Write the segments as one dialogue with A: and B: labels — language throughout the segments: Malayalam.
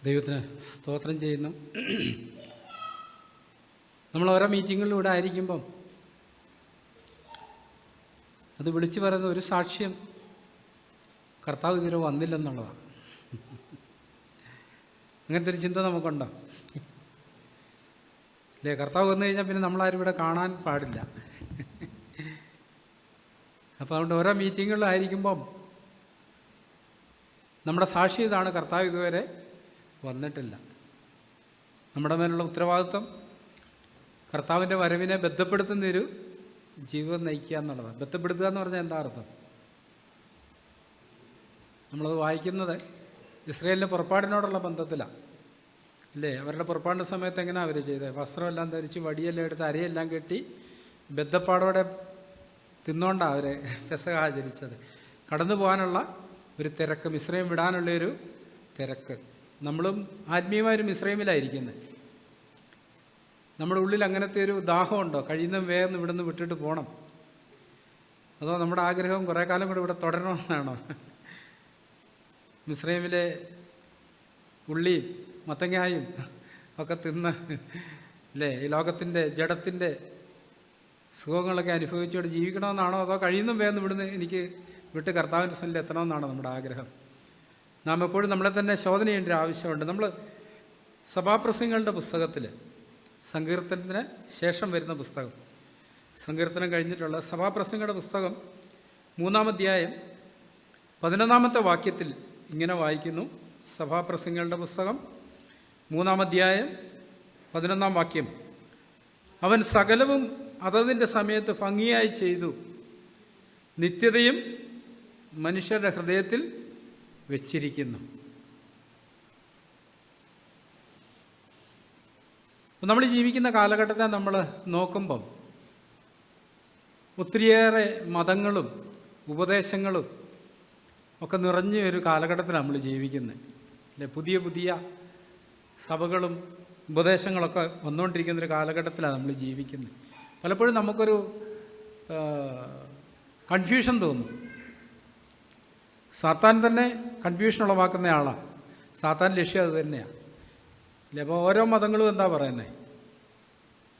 A: ദൈവത്തിന് സ്തോത്രം ചെയ്യുന്നു. നമ്മൾ ഓരോ മീറ്റിങ്ങുകളിലൂടെ ആയിരിക്കുമ്പം അത് വിളിച്ചു പറയുന്ന ഒരു സാക്ഷ്യം കർത്താവ് ഇതുവരെ വന്നില്ലെന്നുള്ളതാണ്. അങ്ങനത്തെ ഒരു ചിന്ത നമുക്കുണ്ടോ? അല്ലേ? കർത്താവ് വന്നു കഴിഞ്ഞാൽ പിന്നെ നമ്മളാരും ഇവിടെ കാണാൻ പാടില്ല. അപ്പോൾ അതുകൊണ്ട് ഓരോ മീറ്റിങ്ങുകളിലായിരിക്കുമ്പം നമ്മുടെ സാക്ഷി ഇതാണ്: കർത്താവ് ഇതുവരെ വന്നിട്ടില്ല. നമ്മുടെ മേലുള്ള ഉത്തരവാദിത്വം കർത്താവിൻ്റെ വരവിനെ ബന്ധപ്പെടുത്തുന്നൊരു ജീവിതം നയിക്കുക എന്നുള്ളതാണ്. ബന്ധപ്പെടുത്തുക എന്ന് പറഞ്ഞാൽ എന്താ അർത്ഥം? നമ്മളത് വായിക്കുന്നത് ഇസ്രായേലിൻ്റെ പുറപ്പാടിനോടുള്ള ബന്ധത്തിലാണ്, അല്ലേ? അവരുടെ പുറപ്പാടിൻ്റെ സമയത്ത് എങ്ങനെയാണ് അവർ ചെയ്തത്? വസ്ത്രമെല്ലാം ധരിച്ച് വടിയെല്ലാം എടുത്ത് അരയെല്ലാം കെട്ടി ബദ്ധപ്പാടോടെ തിന്നുകൊണ്ടാണ് അവർ പെസഹ ആചരിച്ചത്. കടന്നു പോകാനുള്ള ഒരു തിരക്ക്, മിസ്രൈം വിടാനുള്ളൊരു തിരക്ക്. നമ്മളും ആത്മീയമായൊരു മിസ്രൈമിലായിരിക്കുന്നത്. നമ്മുടെ ഉള്ളിൽ അങ്ങനത്തെ ഒരു ദാഹമുണ്ടോ? കഴിയുന്ന വേഗം ഇവിടുന്ന് വിട്ടിട്ട് പോകണം? അതോ നമ്മുടെ ആഗ്രഹം കുറേ കാലം കൂടെ ഇവിടെ തുടരണമെന്നാണോ? മിസ്രൈമിലെ ഉള്ളിയും മത്തങ്ങായും ഒക്കെ തിന്ന്, അല്ലേ, ഈ ലോകത്തിൻ്റെ ജഡത്തിൻ്റെ സുഖങ്ങളൊക്കെ അനുഭവിച്ചുകൊണ്ട് ജീവിക്കണമെന്നാണോ? അതോ കഴിയുന്ന വേഗം ഇവിടുന്ന് എനിക്ക് വിട്ട് കർത്താവിൻ്റെ സ്ഥലത്തിൽ എത്തണമെന്നാണോ നമ്മുടെ ആഗ്രഹം? നാം എപ്പോഴും നമ്മളെ തന്നെ ശോധന ചെയ്യേണ്ട ഒരു ആവശ്യമുണ്ട്. നമ്മൾ സഭാപ്രസംഗങ്ങളുടെ പുസ്തകത്തിൽ, സങ്കീർത്തനത്തിന് ശേഷം വരുന്ന പുസ്തകം, സങ്കീർത്തനം കഴിഞ്ഞിട്ടുള്ള സഭാപ്രസംഗങ്ങളുടെ പുസ്തകം 3-ാം അധ്യായം 11-ാമത്തെ വാക്യത്തിൽ ഇങ്ങനെ വായിക്കുന്നു. സഭാപ്രസംഗങ്ങളുടെ പുസ്തകം 3-ാം അധ്യായം 11-ാം വാക്യം: അവൻ സകലവും അതതിൻ്റെ സമയത്ത് ഭംഗിയായി ചെയ്തു, നിത്യതയും മനുഷ്യരുടെ ഹൃദയത്തിൽ വെച്ചിരിക്കുന്നു. നമ്മൾ ജീവിക്കുന്ന കാലഘട്ടത്തെ നമ്മൾ നോക്കുമ്പം ഒത്തിരിയേറെ മതങ്ങളും ഉപദേശങ്ങളും ഒക്കെ നിറഞ്ഞ ഒരു കാലഘട്ടത്തിലാണ് നമ്മൾ ജീവിക്കുന്നത്, അല്ലേ? പുതിയ പുതിയ സഭകളും ഉപദേശങ്ങളൊക്കെ വന്നുകൊണ്ടിരിക്കുന്നൊരു കാലഘട്ടത്തിലാണ് നമ്മൾ ജീവിക്കുന്നത്. പലപ്പോഴും നമുക്കൊരു കൺഫ്യൂഷൻ തോന്നും. സാത്താൻ തന്നെ കൺഫ്യൂഷൻ ഉളവാക്കുന്ന ആളാണ്. സാത്താൻ ലക്ഷ്യം അത് തന്നെയാണ്, അല്ലേ? അപ്പോൾ ഓരോ മതങ്ങളും എന്താ പറയുന്നത്?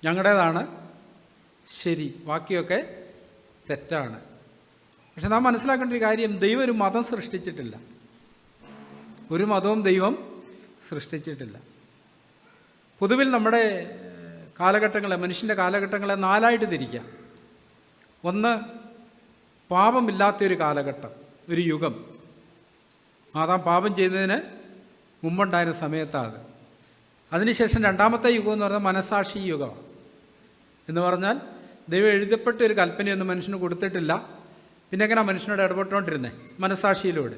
A: ഞങ്ങളുടേതാണ് ശരി, ബാക്കിയൊക്കെ തെറ്റാണ്. പക്ഷെ നാം മനസ്സിലാക്കേണ്ട ഒരു കാര്യം, ദൈവം ഒരു മതം സൃഷ്ടിച്ചിട്ടില്ല. ഒരു മതവും ദൈവം സൃഷ്ടിച്ചിട്ടില്ല. പൊതുവിൽ നമ്മുടെ കാലഘട്ടങ്ങളെ, മനുഷ്യൻ്റെ കാലഘട്ടങ്ങളെ 4ആയിട്ട് തിരിക്കാം. ഒന്ന്, പാപമില്ലാത്തൊരു കാലഘട്ടം, ഒരു യുഗം. ആദാം പാപം ചെയ്യുന്നതിന് മുമ്പുണ്ടായിരുന്ന സമയത്താണ്. അതിനുശേഷം 2-ാമത്തെ യുഗം എന്ന് പറഞ്ഞാൽ മനസാക്ഷി യുഗമാണ്. എന്ന് പറഞ്ഞാൽ ദൈവം എഴുതപ്പെട്ട ഒരു കൽപ്പനയൊന്നും മനുഷ്യന് കൊടുത്തിട്ടില്ല. പിന്നെ എങ്ങനെയാണ് മനുഷ്യനോട് ഇടപെട്ടുകൊണ്ടിരുന്നത്? മനസാക്ഷിയിലൂടെ.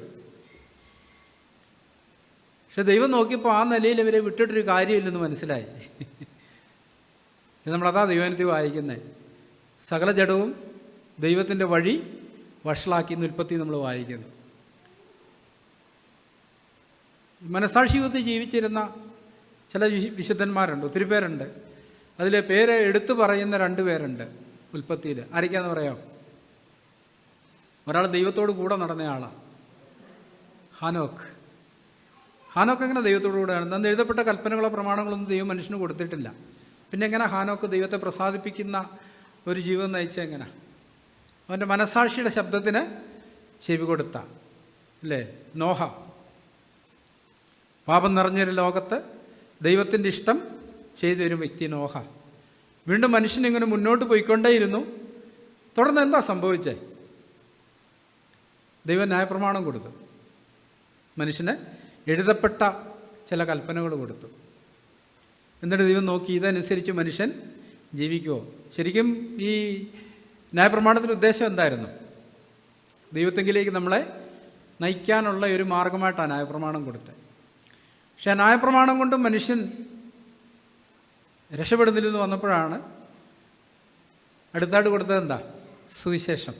A: പക്ഷെ ദൈവം നോക്കിയപ്പോൾ ആ നിലയിൽ ഇവരെ വിട്ടിട്ടൊരു കാര്യമില്ലെന്ന് മനസ്സിലായി. നമ്മളതാ ദൈവത്തിൽ വായിക്കുന്നത്. സകല ജഡവും ദൈവത്തിൻ്റെ വഴി വഷളാക്കി എന്ന് ഉൽപ്പത്തി നമ്മൾ വായിക്കുന്നു. മനസാക്ഷി യുഗത്തിൽ ജീവിച്ചിരുന്ന ചില വിശുദ്ധന്മാരുണ്ട്, ഒത്തിരി പേരുണ്ട്. അതിലെ പേര് എടുത്തു പറയുന്ന 2 പേരുണ്ട് ഉൽപ്പത്തിയിൽ. ആരൊക്കെയാണെന്ന് പറയാമോ? ഒരാൾ ദൈവത്തോട് കൂടെ നടന്ന ആളാണ്, ഹാനോക്ക്. ഹാനോക്ക് എങ്ങനെ ദൈവത്തോടു കൂടെയാണ്? അന്ന് എഴുതപ്പെട്ട കൽപ്പനകളോ പ്രമാണങ്ങളൊന്നും ദൈവം മനുഷ്യന് കൊടുത്തിട്ടില്ല. പിന്നെ എങ്ങനെ ഹാനോക്ക് ദൈവത്തെ പ്രസാദിപ്പിക്കുന്ന ഒരു ജീവിതം നയിച്ച എങ്ങനെ? അവൻ്റെ മനസാക്ഷിയുടെ ശബ്ദത്തിന് ചെവി കൊടുത്ത, അല്ലേ? നോഹ, പാപം നിറഞ്ഞൊരു ലോകത്ത് ദൈവത്തിൻ്റെ ഇഷ്ടം ചെയ്തൊരു വ്യക്തി നോഹ. വീണ്ടും മനുഷ്യനിങ്ങനെ മുന്നോട്ട് പോയിക്കൊണ്ടേയിരുന്നു. തുടർന്ന് എന്താ സംഭവിച്ചേ? ദൈവം ന്യായപ്രമാണം കൊടുത്തു, മനുഷ്യന് എഴുതപ്പെട്ട ചില കൽപ്പനകൾ കൊടുത്തു. എന്നിട്ട് ദൈവം നോക്കി, ഇതനുസരിച്ച് മനുഷ്യൻ ജീവിക്കുമോ? ശരിക്കും ഈ ന്യായപ്രമാണത്തിൻ്റെ ഉദ്ദേശം എന്തായിരുന്നു? ദൈവത്തെങ്കിലേക്ക് നമ്മളെ നയിക്കാനുള്ള ഒരു മാർഗമായിട്ടാണ് ന്യായപ്രമാണം കൊടുത്തത്. പക്ഷേ ന്യായപ്രമാണം കൊണ്ട് മനുഷ്യൻ രക്ഷപ്പെടുന്നില്ലെന്ന് വന്നപ്പോഴാണ് അടുത്തായിട്ട് കൊടുത്തത് എന്താ? സുവിശേഷം.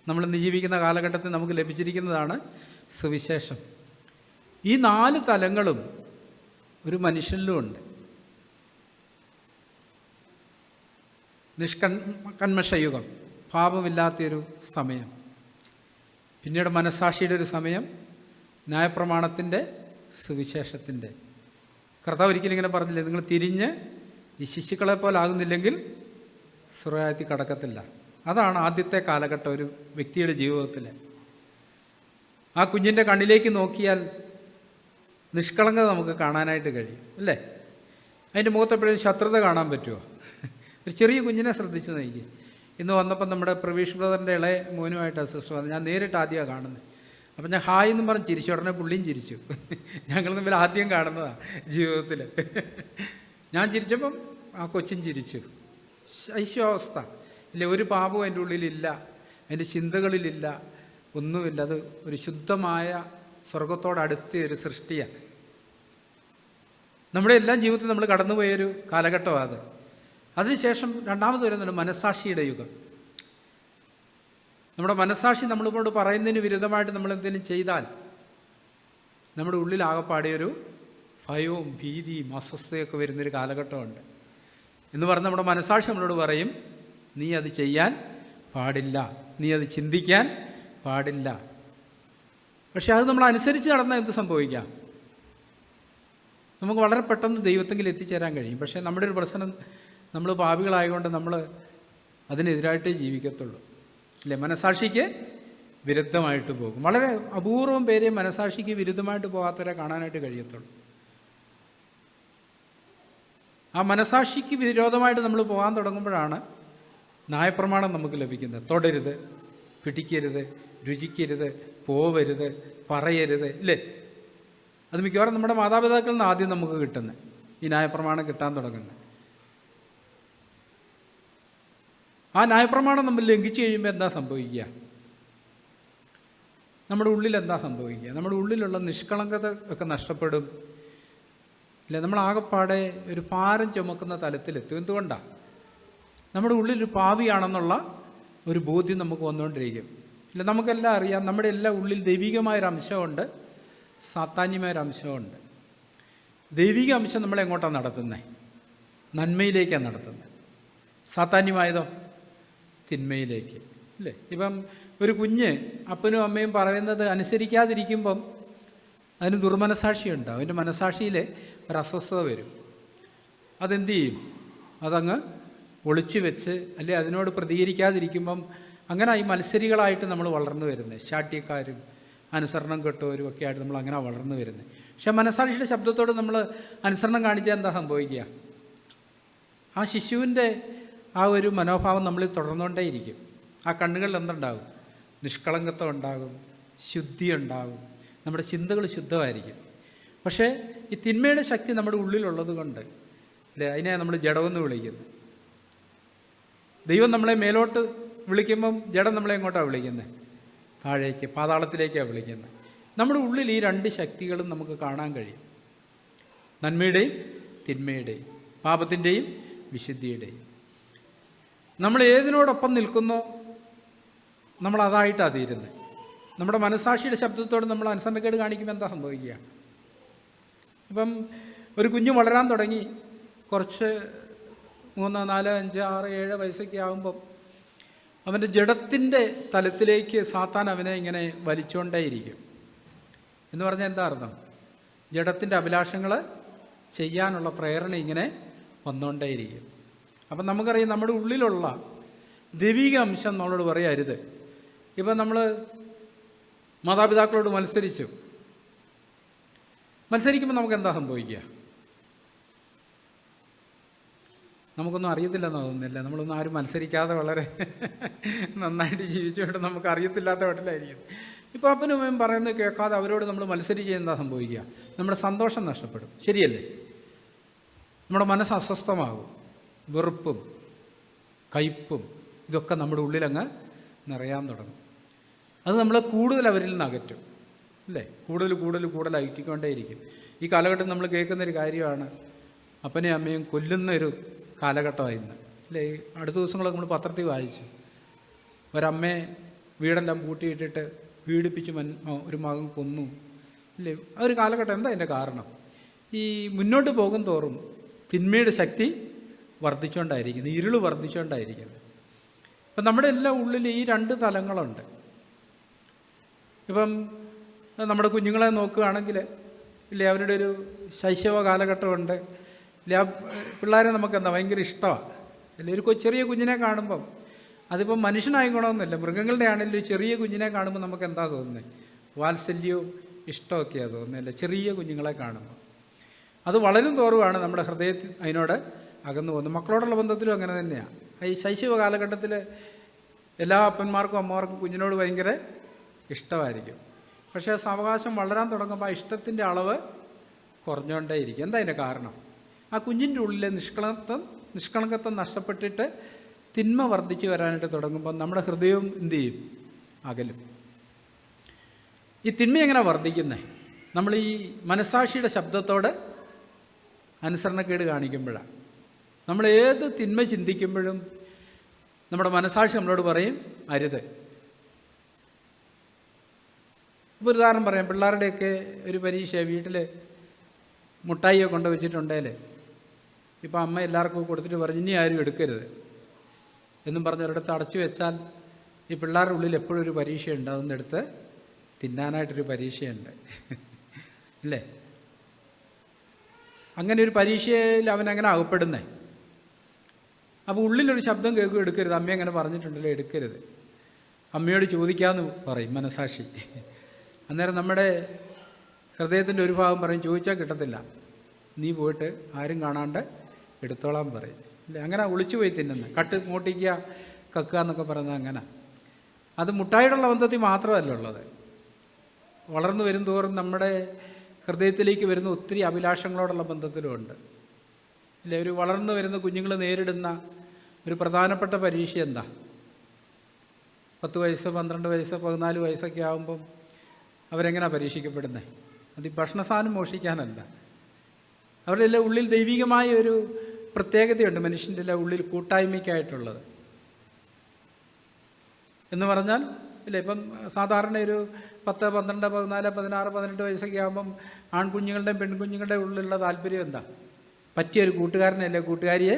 A: നമ്മളിന്ന് ജീവിക്കുന്ന കാലഘട്ടത്തിൽ നമുക്ക് ലഭിച്ചിരിക്കുന്നതാണ് സുവിശേഷം. ഈ 4 തലങ്ങളും ഒരു മനുഷ്യനിലുമുണ്ട്. നിഷ്കന്മഷയുഗം, പാപമില്ലാത്തൊരു സമയം. പിന്നീട് മനസാക്ഷിയുടെ ഒരു സമയം, ന്യായപ്രമാണത്തിൻ്റെ സുവിശേഷത്തിൻ്റെ. കർത്താവ് ഒരിക്കലും ഇങ്ങനെ പറഞ്ഞില്ലേ, നിങ്ങൾ തിരിഞ്ഞ് ഈ ശിശുക്കളെ പോലെ ആകുന്നില്ലെങ്കിൽ സ്വർഗ്ഗത്തിൽ കടക്കത്തില്ല. അതാണ് ആദ്യത്തെ കാലഘട്ടം ഒരു വ്യക്തിയുടെ ജീവിതത്തിൽ. ആ കുഞ്ഞിൻ്റെ കണ്ണിലേക്ക് നോക്കിയാൽ നിഷ്കളങ്കത നമുക്ക് കാണാനായിട്ട് കഴിയും, അല്ലേ? അതിൻ്റെ മുഖത്ത് എപ്പോഴും ശത്രുത കാണാൻ പറ്റുമോ? ഒരു ചെറിയ കുഞ്ഞിനെ ശ്രദ്ധിച്ച് നോക്കി. ഇന്ന് വന്നപ്പോൾ നമ്മുടെ പ്രവീഷ് ബ്രദറിൻ്റെ ഇളയ മോനുമായിട്ട് സിസ്റ്റർ വന്നു. ഞാൻ നേരിട്ട് ആദ്യമാണ് കാണുന്നത്. അപ്പം ഞാൻ ഹായ് എന്നും പറഞ്ഞ് ചിരിച്ചു. ഉടനെ പുള്ളിയും ചിരിച്ചു. ഞങ്ങൾ തമ്മിൽ ആദ്യം കാണുന്നതാണ് ജീവിതത്തിൽ. ഞാൻ ചിരിച്ചപ്പം ആ കൊച്ചും ചിരിച്ചു. ശൈശവാവസ്ഥ ഇല്ല, ഒരു പാപവും അതിൻ്റെ ഉള്ളിലില്ല, അതിൻ്റെ ചിന്തകളിലില്ല, ഒന്നുമില്ല. അത് ഒരു ശുദ്ധമായ സ്വർഗത്തോടടുത്ത ഒരു സൃഷ്ടിയാണ്. നമ്മുടെ എല്ലാ ജീവിതത്തിലും നമ്മൾ കടന്നുപോയൊരു കാലഘട്ടമാണ് അത്. അതിനുശേഷം രണ്ടാമത് വരുന്നുണ്ട് മനസ്സാക്ഷിയുടെ യുഗം. നമ്മുടെ മനസ്സാക്ഷി നമ്മളിപ്പോട് പറയുന്നതിന് വിരുദ്ധമായിട്ട് നമ്മൾ എന്തെങ്കിലും ചെയ്താൽ നമ്മുടെ ഉള്ളിലാകെപ്പാടിയൊരു ഭയവും ഭീതിയും അസ്വസ്ഥയൊക്കെ വരുന്നൊരു കാലഘട്ടമുണ്ട്. എന്ന് പറഞ്ഞ് നമ്മുടെ മനസ്സാക്ഷി നമ്മളോട് പറയും, നീ അത് ചെയ്യാൻ പാടില്ല, നീ അത് ചിന്തിക്കാൻ പാടില്ല. പക്ഷെ അത് നമ്മൾ അനുസരിച്ച് നടന്നാൽ എന്ത് സംഭവിക്കാം? നമുക്ക് വളരെ പെട്ടെന്ന് ദൈവത്തെങ്കിൽ എത്തിച്ചേരാൻ കഴിയും. പക്ഷേ നമ്മുടെ ഒരു പ്രശ്നം, നമ്മൾ പാപികളായതുകൊണ്ട് നമ്മൾ അതിനെതിരായിട്ടേ ജീവിക്കത്തുള്ളൂ, അല്ലേ? മനസാക്ഷിക്ക് വിരുദ്ധമായിട്ട് പോകും. വളരെ അപൂർവം പേരെ മനസാക്ഷിക്ക് വിരുദ്ധമായിട്ട് പോകാത്തവരെ കാണാനായിട്ട് കഴിയത്തുള്ളൂ. ആ മനസാക്ഷിക്ക് വിരോധമായിട്ട് നമ്മൾ പോകാൻ തുടങ്ങുമ്പോഴാണ് ന്യായപ്രമാണം നമുക്ക് ലഭിക്കുന്നത്. തൊടരുത്, പിടിക്കരുത്, രുചിക്കരുത്, പോവരുത്, പറയരുത്, ഇല്ലേ? അത് മിക്കവാറും നമ്മുടെ മാതാപിതാക്കളിൽ നിന്ന് ആദ്യം നമുക്ക് കിട്ടുന്നത്, ഈ ന്യായപ്രമാണം കിട്ടാൻ തുടങ്ങുന്നത്. ആ ന്യായപ്രമാണം നമ്മൾ ലംഘിച്ചു കഴിയുമ്പോൾ എന്താ സംഭവിക്കുക? നമ്മുടെ ഉള്ളിൽ എന്താ സംഭവിക്കുക? നമ്മുടെ ഉള്ളിലുള്ള നിഷ്കളങ്കത ഒക്കെ നഷ്ടപ്പെടും, ഇല്ലേ? നമ്മളാകെപ്പാടെ ഒരു ഭാരം ചുമക്കുന്ന തലത്തിലെത്തും. എന്തുകൊണ്ടാണ്? നമ്മുടെ ഉള്ളിലൊരു പാപിയാണെന്നുള്ള ഒരു ബോധ്യം നമുക്ക് വന്നുകൊണ്ടിരിക്കും, ഇല്ല? നമുക്കെല്ലാം അറിയാം, നമ്മുടെ എല്ലാ ഉള്ളിൽ ദൈവികമായൊരംശമുണ്ട്, സാത്താന്യമായൊരംശമുണ്ട്. ദൈവിക അംശം നമ്മളെ എങ്ങോട്ടാണ് നടത്തുന്നത്? നന്മയിലേക്കാണ് നടത്തുന്നത്. സാത്താന്യമായതോ തിന്മയിലേക്ക്, ഇല്ലേ? ഇപ്പം ഒരു കുഞ്ഞ് അപ്പനും അമ്മയും പറയുന്നത് അനുസരിക്കാതിരിക്കുമ്പം അതിന് ദുർമനസാക്ഷിയുണ്ടാവും. അവൻ്റെ മനസാക്ഷിയിൽ ഒരസ്വസ്ഥത വരും. അതെന്ത് ചെയ്യും? അതങ്ങ് ഒളിച്ചു വെച്ച്, അല്ലെ അതിനോട് പ്രതികരിക്കാതിരിക്കുമ്പം അങ്ങനെ ഈ മത്സരികളായിട്ട് നമ്മൾ വളർന്നു വരുന്നത്, ശാഠ്യക്കാരും അനുസരണം കെട്ടവരും ഒക്കെ ആയിട്ട് നമ്മൾ അങ്ങനെ വളർന്നു വരുന്നത്. പക്ഷെ മനസാക്ഷിയുടെ ശബ്ദത്തോട് നമ്മൾ അനുസരണം കാണിച്ചാൽ എന്താ സംഭവിക്കുക? ആ ശിശുവിൻ്റെ ആ ഒരു മനോഭാവം നമ്മളിൽ തുടർന്നുകൊണ്ടേയിരിക്കും. ആ കണ്ണുകളിൽ എന്തുണ്ടാകും? നിഷ്കളങ്കത്വം ഉണ്ടാകും, ശുദ്ധി ഉണ്ടാകും, നമ്മുടെ ചിന്തകൾ ശുദ്ധമായിരിക്കും. പക്ഷേ ഈ തിന്മയുടെ ശക്തി നമ്മുടെ ഉള്ളിലുള്ളത് കൊണ്ട്, അല്ലേ, അതിനെ നമ്മൾ ജഡമെന്ന് വിളിക്കുന്നു. ദൈവം നമ്മളെ മേലോട്ട് വിളിക്കുമ്പം ജഡം നമ്മളെ എങ്ങോട്ടാണ് വിളിക്കുന്നത്? താഴേക്ക്, പാതാളത്തിലേക്കാണ് വിളിക്കുന്നത്. നമ്മുടെ ഉള്ളിൽ ഈ രണ്ട് ശക്തികളും നമുക്ക് കാണാൻ കഴിയും, നന്മയുടെയും തിന്മയുടെയും, പാപത്തിൻ്റെയും വിശുദ്ധിയുടെയും. നമ്മൾ ഏതിനോടൊപ്പം നിൽക്കുന്നോ നമ്മൾ അതായിട്ടാണ് തീരുന്നത്. നമ്മുടെ മനസാക്ഷിയുടെ ശബ്ദത്തോട് നമ്മൾ അനുസരണക്കേട് കാണിക്കുമ്പോൾ എന്താ സംഭവിക്കുക? ഇപ്പം ഒരു കുഞ്ഞ് വളരാൻ തുടങ്ങി, കുറച്ച് 3, 4, 5, 6, 7 വയസ്സൊക്കെ ആകുമ്പം അവൻ്റെ ജഡത്തിൻ്റെ തലത്തിലേക്ക് സാത്താൻ അവനെ ഇങ്ങനെ വലിച്ചുകൊണ്ടേയിരിക്കും. എന്ന് പറഞ്ഞാൽ എന്താ അർത്ഥം? ജഡത്തിൻ്റെ അഭിലാഷങ്ങൾ ചെയ്യാനുള്ള പ്രേരണ ഇങ്ങനെ വന്നുകൊണ്ടേയിരിക്കും. അപ്പം നമുക്കറിയാം, നമ്മുടെ ഉള്ളിലുള്ള ദൈവിക അംശം നമ്മളോട് പറയരുത്. ഇപ്പം നമ്മൾ മാതാപിതാക്കളോട് മത്സരിക്കുമ്പോൾ നമുക്ക് എന്താ സംഭവിക്കുക? നമുക്കൊന്നും അറിയത്തില്ലെന്ന് തോന്നുന്നില്ല. നമ്മളൊന്നും ആരും മത്സരിക്കാതെ വളരെ നന്നായിട്ട് ജീവിച്ചുകൊണ്ട് നമുക്ക് അറിയത്തില്ലാത്ത വീട്ടിലായിരിക്കും. ഇപ്പോൾ അപ്പനും അമ്മയും പറയുന്നത് കേൾക്കാതെ അവരോട് നമ്മൾ മത്സരിച്ച് എന്താ സംഭവിക്കുക? നമ്മുടെ സന്തോഷം നഷ്ടപ്പെടും, ശരിയല്ലേ? നമ്മുടെ മനസ്സ് അസ്വസ്ഥമാകും, വെറുപ്പും കയ്പും ഇതൊക്കെ നമ്മുടെ ഉള്ളിലങ്ങ് നിറയാൻ തുടങ്ങും. അത് നമ്മളെ കൂടുതൽ അവരിൽ നിന്ന് അകറ്റും, അല്ലേ? കൂടുതൽ അകറ്റിക്കൊണ്ടേയിരിക്കും. ഈ കാലഘട്ടം നമ്മൾ കേൾക്കുന്നൊരു കാര്യമാണ്, അപ്പനെയും അമ്മയും കൊല്ലുന്നൊരു കാലഘട്ടമായിരുന്നു, അല്ലേ? അടുത്ത ദിവസങ്ങളൊക്കെ നമ്മൾ പത്രത്തിൽ വായിച്ചു, ഒരമ്മയെ വീടെല്ലാം പൂട്ടിയിട്ടിട്ട് പീഡിപ്പിച്ച് ഒരു മകൻ കൊന്നു, ഇല്ലേ? ആ ഒരു കാലഘട്ടം. എന്താ അതിൻ്റെ കാരണം? ഈ മുന്നോട്ട് പോകും തോറും തിന്മയുടെ ശക്തി വർദ്ധിച്ചുകൊണ്ടായിരിക്കുന്നത്, ഇരുൾ വർദ്ധിച്ചുകൊണ്ടായിരിക്കുന്നത്. ഇപ്പം നമ്മുടെ എല്ലാ ഉള്ളിൽ ഈ രണ്ട് തലങ്ങളുണ്ട്. ഇപ്പം നമ്മുടെ കുഞ്ഞുങ്ങളെ നോക്കുകയാണെങ്കിൽ ഇല്ലേ, അവരുടെ ഒരു ശൈശവ കാലഘട്ടമുണ്ട്. ഇല്ലേ, ആ പിള്ളേരെ നമുക്കെന്താ ഭയങ്കര ഇഷ്ടമാണ്. അല്ലേ, ഒരു ചെറിയ കുഞ്ഞിനെ കാണുമ്പം, അതിപ്പം മനുഷ്യനായിക്കണമെന്നില്ല, മൃഗങ്ങളുടെ ആണെങ്കിലും ചെറിയ കുഞ്ഞിനെ കാണുമ്പോൾ നമുക്ക് എന്താ തോന്നുന്നത്? വാത്സല്യവും ഇഷ്ടമൊക്കെയാണ് തോന്നുന്നത്, അല്ലേ, ചെറിയ കുഞ്ഞുങ്ങളെ കാണുമ്പോൾ. അത് വളരും തോറുമാണ് നമ്മുടെ ഹൃദയത്തിൽ അതിനോട് അകന്നു പോകുന്നത്. മക്കളോടുള്ള ബന്ധത്തിലും അങ്ങനെ തന്നെയാണ്. ഈ ശൈശവ കാലഘട്ടത്തിൽ എല്ലാ അപ്പന്മാർക്കും അമ്മമാർക്കും കുഞ്ഞിനോട് ഭയങ്കര ഇഷ്ടമായിരിക്കും. പക്ഷേ സാവകാശം വളരാൻ തുടങ്ങുമ്പോൾ ആ ഇഷ്ടത്തിൻ്റെ അളവ് കുറഞ്ഞുകൊണ്ടേയിരിക്കും. എന്താ അതിൻ്റെ കാരണം? ആ കുഞ്ഞിൻ്റെ ഉള്ളിലെ നിഷ്കളങ്കത്വം നഷ്ടപ്പെട്ടിട്ട് തിന്മ വർദ്ധിച്ച് വരാനായിട്ട് തുടങ്ങുമ്പോൾ നമ്മുടെ ഹൃദയവും എന്തു ചെയ്യും? അകലും. ഈ തിന്മ എങ്ങനെ വർദ്ധിക്കുന്നത്? നമ്മൾ ഈ മനസ്സാക്ഷിയുടെ ശബ്ദത്തോട് അനുസരണക്കേട് കാണിക്കുമ്പോഴാണ്. നമ്മൾ ഏത് തിന്മ ചിന്തിക്കുമ്പോഴും നമ്മുടെ മനസ്സാക്ഷി നമ്മളോട് പറയും അരുത്. ഇപ്പോൾ ഒരു ഉദാഹരണം പറയാം. പിള്ളേരുടെയൊക്കെ ഒരു പരീക്ഷ വീട്ടിൽ മുട്ടായിയെ കൊണ്ട് വെച്ചിട്ടുണ്ടേൽ ഇപ്പോൾ അമ്മ എല്ലാവർക്കും കൊടുത്തിട്ട് പറഞ്ഞ് ഇനി ആരും എടുക്കരുത് എന്നും പറഞ്ഞ് ഒരിടത്ത് അടച്ചു വെച്ചാൽ ഈ പിള്ളേരുടെ ഉള്ളിൽ എപ്പോഴും ഒരു പരീക്ഷയുണ്ട്. അതൊന്നും എടുത്ത് തിന്നാനായിട്ടൊരു പരീക്ഷയുണ്ട്, അല്ലേ? അങ്ങനെ ഒരു പരീക്ഷയിൽ അവനങ്ങനെ അകപ്പെടുന്നേ. അപ്പോൾ ഉള്ളിലൊരു ശബ്ദം കേൾക്കും, എടുക്കരുത്, അമ്മ അങ്ങനെ പറഞ്ഞിട്ടുണ്ടല്ലോ, എടുക്കരുത്. അമ്മയോട് ചോദിക്കാമെന്ന് പറയും മനസാക്ഷി. അന്നേരം നമ്മുടെ ഹൃദയത്തിൻ്റെ ഒരു ഭാഗം പറയും ചോദിച്ചാൽ കിട്ടത്തില്ല, നീ പോയിട്ട് ആരും കാണാണ്ട് എടുത്തോളാൻ പറയും, അല്ലേ? അങ്ങനെ ഒളിച്ചു പോയി തിന്നുന്നത്, കട്ട് മൂട്ടിക്കുക, കക്കുക എന്നൊക്കെ പറയുന്നത് അങ്ങനെ. അത് മുട്ടായിയുള്ള ബന്ധത്തിൽ മാത്രമല്ല ഉള്ളത്. വളർന്നു വരും തോറും നമ്മുടെ ഹൃദയത്തിലേക്ക് വരുന്ന ഒത്തിരി അഭിലാഷങ്ങളോടുള്ള ബന്ധത്തിലുമുണ്ട്, ഇല്ലേ? ഒരു വളർന്നു വരുന്ന കുഞ്ഞുങ്ങൾ നേരിടുന്ന ഒരു പ്രധാനപ്പെട്ട പരീക്ഷ എന്താ? 10 വയസ്സ് 12 വയസ്സ് 14 വയസ്സൊക്കെ ആകുമ്പം അവരെങ്ങനെയാണ് പരീക്ഷിക്കപ്പെടുന്നത്? അത് ഈ ഭക്ഷണ സാധനം മോഷിക്കാനല്ല. അവരുടെ എല്ലാം ഉള്ളിൽ ദൈവികമായ ഒരു പ്രത്യേകതയുണ്ട് മനുഷ്യൻ്റെ എല്ലാം ഉള്ളിൽ കൂട്ടായ്മയ്ക്കായിട്ടുള്ളത്. എന്ന് പറഞ്ഞാൽ ഇല്ലേ, ഇപ്പം സാധാരണ ഒരു 10, 12, 14, 16, 18 വയസ്സൊക്കെ ആകുമ്പം ആൺകുഞ്ഞുങ്ങളുടെയും പെൺകുഞ്ഞുങ്ങളുടെയും ഉള്ളിലുള്ള താല്പര്യം എന്താ? പറ്റിയൊരു കൂട്ടുകാരനല്ലേ, കൂട്ടുകാരിയെ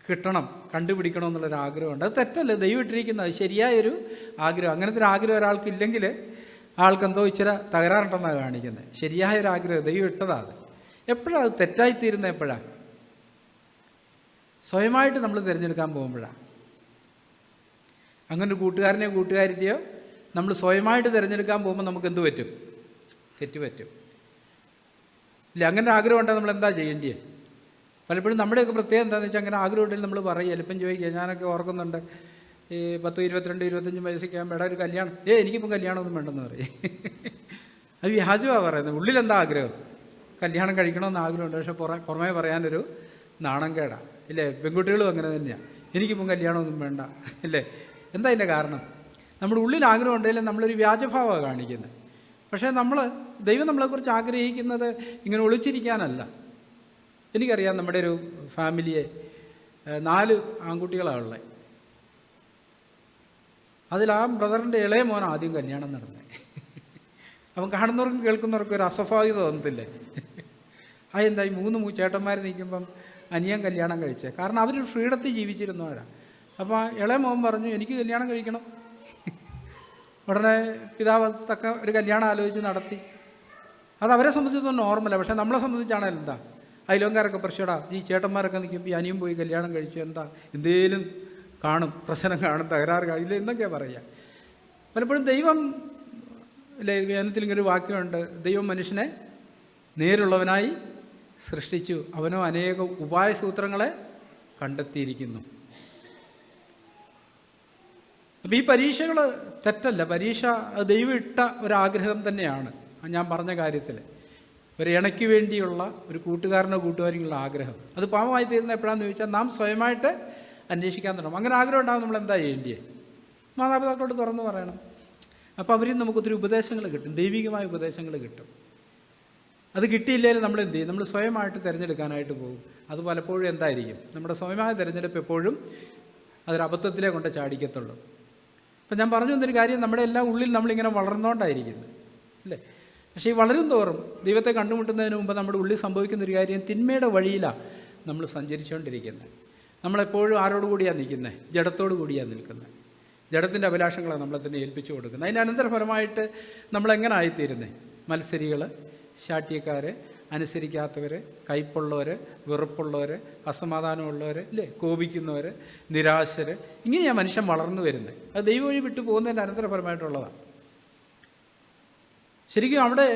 A: കിട്ടണം, കണ്ടുപിടിക്കണം എന്നുള്ളൊരു ആഗ്രഹമുണ്ട്. അത് തെറ്റല്ലേ, ദൈവം ഇട്ടിരിക്കുന്നത്, അത് ശരിയായൊരു ആഗ്രഹം. അങ്ങനത്തെ ഒരു ആഗ്രഹം ഒരാൾക്കില്ലെങ്കിൽ ആൾക്കെന്തോ ഇച്ചിരി തകരാറുണ്ടെന്നാണ് കാണിക്കുന്നത്. ശരിയായൊരു ആഗ്രഹം ദൈവം ഇട്ടതാണ്. അത് എപ്പോഴാണ് അത് തെറ്റായിത്തീരുന്നത്? എപ്പോഴാണ്? സ്വയമായിട്ട് നമ്മൾ തിരഞ്ഞെടുക്കാൻ പോകുമ്പോഴാണ്. അങ്ങനെ ഒരു കൂട്ടുകാരനെയോ കൂട്ടുകാരിയെയോ നമ്മൾ സ്വയമായിട്ട് തിരഞ്ഞെടുക്കാൻ പോകുമ്പോൾ നമുക്ക് എന്ത് പറ്റും? തെറ്റുപറ്റും, ഇല്ല? അങ്ങനെ ആഗ്രഹം ഉണ്ടെങ്കിൽ നമ്മൾ എന്താ ചെയ്യേണ്ടത്? പലപ്പോഴും നമ്മുടെയൊക്കെ പ്രത്യേകം എന്താണെന്ന് വെച്ചാൽ അങ്ങനെ ആഗ്രഹം ഉണ്ടെങ്കിൽ നമ്മൾ പറയുക. എളുപ്പം ചോദിക്കുക. ഞാനൊക്കെ ഓർക്കുന്നുണ്ട്, ഈ 10, 22, 25 വയസ്സൊക്കെ ആകുമ്പോൾ ഒരു കല്യാണം, എനിക്കിപ്പം കല്യാണമൊന്നും വേണ്ടെന്ന് പറയും. അത് വ്യാജമാണ് പറയുന്നത്. ഉള്ളിലെന്താ ആഗ്രഹം? കല്യാണം കഴിക്കണമെന്ന് ആഗ്രഹമുണ്ട്, പക്ഷെ പുറമേ പറയാനൊരു നാണം കേടാണ്, ഇല്ലേ? പെൺകുട്ടികളും അങ്ങനെ തന്നെയാണ്, എനിക്കിപ്പം കല്യാണമൊന്നും വേണ്ട, ഇല്ലേ? എന്താ അതിൻ്റെ കാരണം? നമ്മുടെ ഉള്ളിൽ ആഗ്രഹം ഉണ്ടെങ്കിലും നമ്മളൊരു വ്യാജഭാവമാണ് കാണിക്കുന്നത്. പക്ഷേ ദൈവം നമ്മളെക്കുറിച്ച് ആഗ്രഹിക്കുന്നത് ഇങ്ങനെ ഒളിച്ചിരിക്കാനല്ല. എനിക്കറിയാം, നമ്മുടെ ഒരു ഫാമിലിയെ 4 ആൺകുട്ടികളാണ് ഉള്ളത്. അതിൽ ആ ബ്രദറിൻ്റെ ഇളയ മോൻ ആദ്യം കല്യാണം നടന്നത്. അവൻ കാണുന്നവർക്കും കേൾക്കുന്നവർക്കും ഒരു അസ്വാഭാവികത തോന്നത്തില്ലേ? അതെന്തായി 3 ചേട്ടന്മാർ നിൽക്കുമ്പം അനിയൻ കല്യാണം കഴിച്ചേ? കാരണം അവരൊരു ഫ്രീഡത്തിൽ ജീവിച്ചിരുന്നവരാണ്. അപ്പോൾ ഇളയ മോൻ പറഞ്ഞു എനിക്ക് കല്യാണം കഴിക്കണം. ഉടനെ പിതാവ് തക്ക ഒരു കല്യാണം ആലോചിച്ച് നടത്തി. അത് അവരെ സംബന്ധിച്ചൊന്നും നോർമലാണ്. പക്ഷേ നമ്മളെ സംബന്ധിച്ചാണെങ്കിൽ എന്താ? അയലോങ്കാരൊക്കെ പ്രശ്നടാ, ഈ ചേട്ടന്മാരൊക്കെ നിൽക്കുമ്പോൾ ഈ അനിയും പോയി കല്യാണം കഴിച്ചു, എന്താ എന്തേലും കാണും, പ്രശ്നം കാണും, തകരാറ് കാണില്ല എന്നൊക്കെയാണ് പറയുക. പലപ്പോഴും ദൈവം ലേഖനത്തിൽ ഇങ്ങനൊരു വാക്യമുണ്ട്, ദൈവം മനുഷ്യനെ നേരുള്ളവനായി സൃഷ്ടിച്ചു, അവനോ അനേകം ഉപായസൂത്രങ്ങളെ കണ്ടെത്തിയിരിക്കുന്നു. അപ്പോൾ ഈ പരീക്ഷകൾ തെറ്റല്ല. പരീക്ഷ ദൈവം ഇട്ട ഒരാഗ്രഹം തന്നെയാണ്. ഞാൻ പറഞ്ഞ കാര്യത്തിൽ ഒരു ഇണയ്ക്ക് വേണ്ടിയുള്ള ഒരു കൂട്ടുകാരനോ കൂട്ടുകാരിക്കുള്ള ആഗ്രഹം, അത് പാവമായി തീരുന്ന എപ്പോഴാണെന്ന് ചോദിച്ചാൽ നാം സ്വയമായിട്ട് അന്വേഷിക്കാൻ തുടങ്ങും. അങ്ങനെ ആഗ്രഹം ഉണ്ടാകും, നമ്മൾ എന്താ ചെയ്യേണ്ടത്? മാതാപിതാക്കളോട് തുറന്ന് പറയണം. അപ്പോൾ അവരിൽ നമുക്ക് ഒത്തിരി ഉപദേശങ്ങൾ കിട്ടും, ദൈവികമായ ഉപദേശങ്ങൾ കിട്ടും. അത് കിട്ടിയില്ലെങ്കിൽ നമ്മൾ എന്ത് ചെയ്യും? നമ്മൾ സ്വയമായിട്ട് തിരഞ്ഞെടുക്കാനായിട്ട് പോകും. അത് പലപ്പോഴും എന്തായിരിക്കും? നമ്മുടെ സ്വയമായ തിരഞ്ഞെടുപ്പ് എപ്പോഴും അതൊരു അബദ്ധത്തിലേ കൊണ്ട് ചാടിക്കത്തുള്ളൂ. അപ്പം ഞാൻ പറഞ്ഞു വന്നൊരു കാര്യം, നമ്മുടെ എല്ലാം ഉള്ളിൽ നമ്മളിങ്ങനെ വളർന്നുകൊണ്ടായിരിക്കുന്നത്, അല്ലേ? പക്ഷേ ഈ വളരും തോറും ദൈവത്തെ കണ്ടുമുട്ടുന്നതിന് മുമ്പ് നമ്മുടെ ഉള്ളിൽ സംഭവിക്കുന്നൊരു കാര്യം, തിന്മയുടെ വഴിയിലാണ് നമ്മൾ സഞ്ചരിച്ചുകൊണ്ടിരിക്കുന്നത്. നമ്മളെപ്പോഴും ആരോട് കൂടിയാണ് നിൽക്കുന്നത്? ജഡത്തോടു കൂടിയാണ് നിൽക്കുന്നത്. ജഡത്തിൻ്റെ അഭിലാഷങ്ങളാണ് നമ്മളെ തന്നെ ഏൽപ്പിച്ചു കൊടുക്കുന്നത്. അതിൻ്റെ അനന്തരഫലമായിട്ട് നമ്മളെങ്ങനെ ആയിത്തീരുന്നത്? മത്സരികൾ, ശാഠ്യക്കാർ, അനുസരിക്കാത്തവർ, കയ്പുള്ളവർ, വെറുപ്പുള്ളവർ, അസമാധാനമുള്ളവർ, ഇല്ലേ, കോപിക്കുന്നവർ, നിരാശർ, ഇങ്ങനെയാണ് മനുഷ്യൻ വളർന്നു വരുന്നത്. അത് ദൈവം വഴി വിട്ടു പോകുന്നതിൻ്റെ അനന്തരഫലമായിട്ടുള്ളതാണ്. ശരിക്കും അവിടെ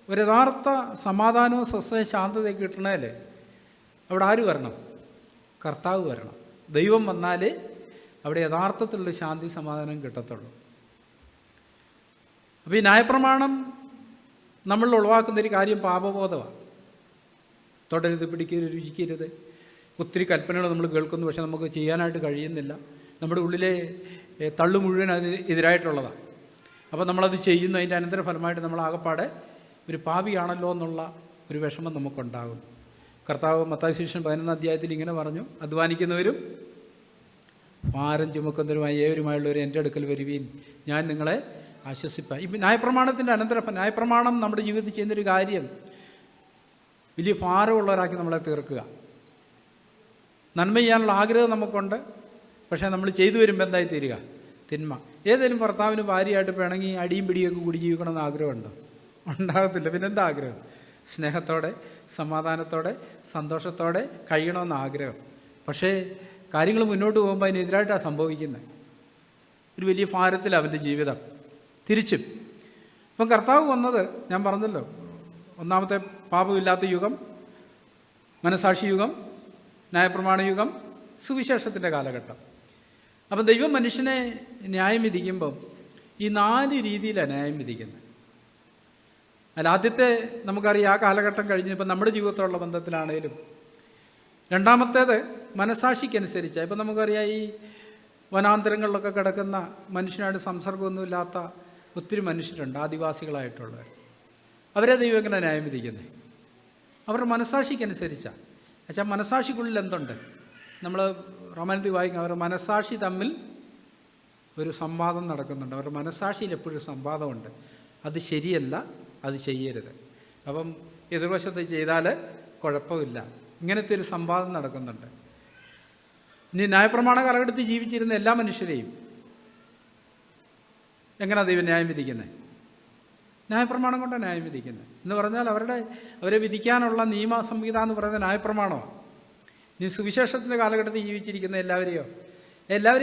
A: ഒരു യഥാർത്ഥ സമാധാനവും സ്വസ്ഥതയും ശാന്തതയും കിട്ടണേൽ അവിടെ ആര് വരണം? കർത്താവ് വരണം. ദൈവം വന്നാലേ അവിടെ യഥാർത്ഥത്തിലുള്ള ശാന്തി സമാധാനം കിട്ടത്തുള്ളൂ. അപ്പോൾ ഈ ന്യായപ്രമാണം നമ്മളിൽ ഉളവാക്കുന്നൊരു കാര്യം പാപബോധമാണ്. തൊടരുത്, പിടിക്കരുത്, രുചിക്കരുത്, ഒത്തിരി കൽപ്പനകൾ നമ്മൾ കേൾക്കുന്നു, പക്ഷെ നമുക്ക് ചെയ്യാനായിട്ട് കഴിയുന്നില്ല. നമ്മുടെ ഉള്ളിലെ തള്ളു മുഴുവൻ അത് എതിരായിട്ടുള്ളതാണ്. അപ്പോൾ നമ്മളത് ചെയ്യുന്നു, അതിൻ്റെ അനന്തരഫലമായിട്ട് നമ്മൾ ആകപ്പാടെ ഒരു പാപിയാണല്ലോ എന്നുള്ള ഒരു വിഷമം നമുക്കുണ്ടാകും. കർത്താവ് മത്തായി സുവിശേഷം 11 അധ്യായത്തിൽ ഇങ്ങനെ പറഞ്ഞു, അധ്വാനിക്കുന്നവരും ഭാരം ചുമക്കുന്നവരുമായി ഏവരുമായുള്ളവർ എൻ്റെ അടുക്കൽ വരുവീൻ, ഞാൻ നിങ്ങളെ ആശ്വസിപ്പാം. ഇപ്പം ന്യായപ്രമാണത്തിൻ്റെ അനന്തരഫലം, ന്യായപ്രമാണം നമ്മുടെ ജീവിതത്തിൽ ചെയ്യുന്നൊരു കാര്യം വലിയ ഭാരമുള്ളവരാക്കി നമ്മളെ തീർക്കുക. നന്മ ചെയ്യാനുള്ള ആഗ്രഹം നമുക്കുണ്ട്, പക്ഷേ നമ്മൾ ചെയ്തു വരുമ്പോൾ എന്തായി തീരുക? തിന്മ. ഏതെങ്കിലും ഭർത്താവിന് ഭാര്യയായിട്ട് പിണങ്ങി അടിയും പിടിയൊക്കെ കൂടി ജീവിക്കണമെന്ന് ആഗ്രഹമുണ്ടോ? ഉണ്ടാകത്തില്ല. പിന്നെന്താ ആഗ്രഹം? സ്നേഹത്തോടെ, സമാധാനത്തോടെ, സന്തോഷത്തോടെ കഴിയണമെന്ന് ആഗ്രഹം. പക്ഷേ കാര്യങ്ങൾ മുന്നോട്ട് പോകുമ്പോൾ അതിനെതിരായിട്ടാണ് സംഭവിക്കുന്നത്. ഒരു വലിയ ഭാരത്തിൽ അവൻ്റെ ജീവിതം. തിരിച്ചും ഇപ്പം കർത്താവ് വന്നത് ഞാൻ പറഞ്ഞല്ലോ, ഒന്നാമത്തെ പാപമില്ലാത്ത യുഗം, മനസാക്ഷി യുഗം, ന്യായപ്രമാണ യുഗം, സുവിശേഷത്തിൻ്റെ കാലഘട്ടം. അപ്പം ദൈവം മനുഷ്യനെ ന്യായം വിധിക്കുമ്പം ഈ 4 രീതിയിലാണ് ന്യായം വിധിക്കുന്നത്. അല്ല, ആദ്യത്തെ നമുക്കറിയാം, ആ കാലഘട്ടം കഴിഞ്ഞ് ഇപ്പം നമ്മുടെ ജീവിതത്തോടുള്ള ബന്ധത്തിലാണേലും. രണ്ടാമത്തേത് മനസാക്ഷിക്കനുസരിച്ച്. ഇപ്പം നമുക്കറിയാം, ഈ വനാന്തരങ്ങളിലൊക്കെ കിടക്കുന്ന മനുഷ്യനായിട്ട് സംസർഗമൊന്നുമില്ലാത്ത ഒത്തിരി മനുഷ്യരുണ്ട്, ആദിവാസികളായിട്ടുള്ളവർ. അവരെ ദൈവം എങ്ങനെ ന്യായം വിധിക്കുന്നത്? അവരുടെ മനസാക്ഷിക്കനുസരിച്ചാണ്. പക്ഷേ മനസാക്ഷിക്കുള്ളിൽ എന്തുണ്ട്? നമ്മൾ റോമാനത്തിൽ വായിക്കും, അവരുടെ മനസാക്ഷി തമ്മിൽ ഒരു സംവാദം നടക്കുന്നുണ്ട്. അവരുടെ മനസാക്ഷിയിൽ എപ്പോഴും സംവാദമുണ്ട്. അത് ശരിയല്ല, അത് ചെയ്യരുത്. അപ്പം എതിർവശത്ത് ചെയ്താൽ കുഴപ്പമില്ല. ഇങ്ങനത്തെ ഒരു സംവാദം നടക്കുന്നുണ്ട്. ഇനി ന്യായപ്രമാണ കാലഘട്ടത്തിൽ ജീവിച്ചിരുന്ന എല്ലാ മനുഷ്യരെയും എങ്ങനെയാണ് ദൈവം ന്യായം വിധിക്കുന്നത്? ന്യായപ്രമാണം കൊണ്ടാണ് ന്യായം വിധിക്കുന്നത്. എന്ന് പറഞ്ഞാൽ അവരെ വിധിക്കാനുള്ള നിയമ സംഹിത എന്ന് പറയുന്നത് ന്യായപ്രമാണമാണ്. ഇനി സുവിശേഷത്തിൻ്റെ കാലഘട്ടത്തിൽ ജീവിച്ചിരിക്കുന്ന എല്ലാവരെയും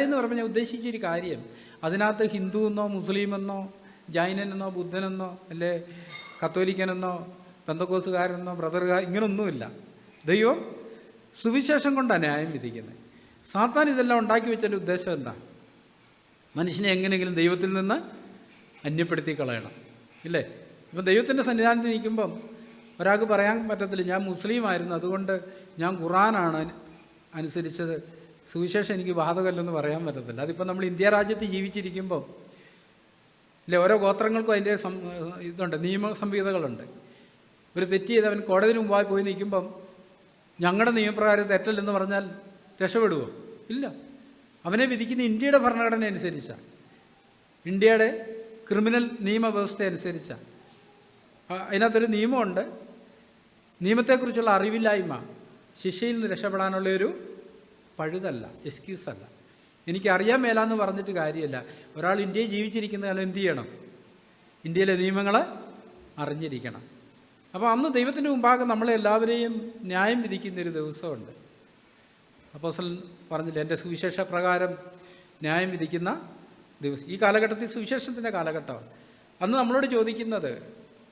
A: എന്ന് പറഞ്ഞാൽ ഞാൻ ഉദ്ദേശിച്ചൊരു കാര്യം, അതിനകത്ത് ഹിന്ദു എന്നോ മുസ്ലിമെന്നോ ജൈനനെന്നോ ബുദ്ധനെന്നോ അല്ലേ കത്തോലിക്കനെന്നോ പെന്തക്കോസുകാരെന്നോ ബ്രദറുകാർ ഇങ്ങനൊന്നുമില്ല. ദൈവം സുവിശേഷം കൊണ്ടാണ് ന്യായം വിധിക്കുന്നത്. സാത്താൻ ഇതെല്ലാം ഉണ്ടാക്കി വെച്ചതിൻ്റെ ഉദ്ദേശം എന്താ? മനുഷ്യനെ എങ്ങനെയെങ്കിലും ദൈവത്തിൽ നിന്ന് അന്യപ്പെടുത്തി കളയണം, ഇല്ലേ? ഇപ്പം ദൈവത്തിൻ്റെ സന്നിധാനത്തിൽ നിൽക്കുമ്പം ഒരാൾക്ക് പറയാൻ പറ്റത്തില്ല, ഞാൻ മുസ്ലിമായിരുന്നു അതുകൊണ്ട് ഞാൻ ഖുറാനാണ് അനുസരിച്ചത്, സുവിശേഷം എനിക്ക് ബാധകമല്ലെന്ന് പറയാൻ പറ്റത്തില്ല. അതിപ്പോൾ നമ്മൾ ഇന്ത്യ രാജ്യത്ത് ജീവിച്ചിരിക്കുമ്പോൾ ഇല്ലേ, ഓരോ ഗോത്രങ്ങൾക്കും അതിൻ്റെ ഇതുണ്ട്, നിയമസംഹിതകളുണ്ട്. ഒരു തെറ്റ് ചെയ്ത് അവൻ കോടതിന് മുമ്പായി പോയി നിൽക്കുമ്പം ഞങ്ങളുടെ നിയമപ്രകാരം തെറ്റല്ലെന്ന് പറഞ്ഞാൽ രക്ഷപ്പെടുമോ? ഇല്ല. അവനെ വിധിക്കുന്ന ഇന്ത്യയുടെ ഭരണഘടന അനുസരിച്ചാണ്, ഇന്ത്യയുടെ ക്രിമിനൽ നിയമവ്യവസ്ഥ അനുസരിച്ചാണ്. അതിനകത്തൊരു നിയമമുണ്ട്. നിയമത്തെക്കുറിച്ചുള്ള അറിവില്ലായ്മ ശിക്ഷയിൽ നിന്ന് രക്ഷപ്പെടാനുള്ളൊരു പഴുതല്ല, എക്സ്ക്യൂസല്ല. എനിക്കറിയാൻ മേലാന്ന് പറഞ്ഞിട്ട് കാര്യമില്ല. ഒരാൾ ഇന്ത്യയിൽ ജീവിച്ചിരിക്കുന്ന കാലം എന്ത് ചെയ്യണം? ഇന്ത്യയിലെ നിയമങ്ങൾ അറിഞ്ഞിരിക്കണം. അപ്പോൾ അന്ന് ദൈവത്തിൻ്റെ മുമ്പാകെ നമ്മളെല്ലാവരെയും ന്യായം വിധിക്കുന്നൊരു ദിവസമുണ്ട്. അപ്പോസ്തലൻ പറഞ്ഞില്ലേ, എൻ്റെ സുവിശേഷ പ്രകാരം ന്യായം വിധിക്കുന്ന ദിവസം. ഈ കാലഘട്ടത്തിൽ സുവിശേഷത്തിൻ്റെ കാലഘട്ടമാണ്. അന്ന് നമ്മളോട് ചോദിക്കുന്നത്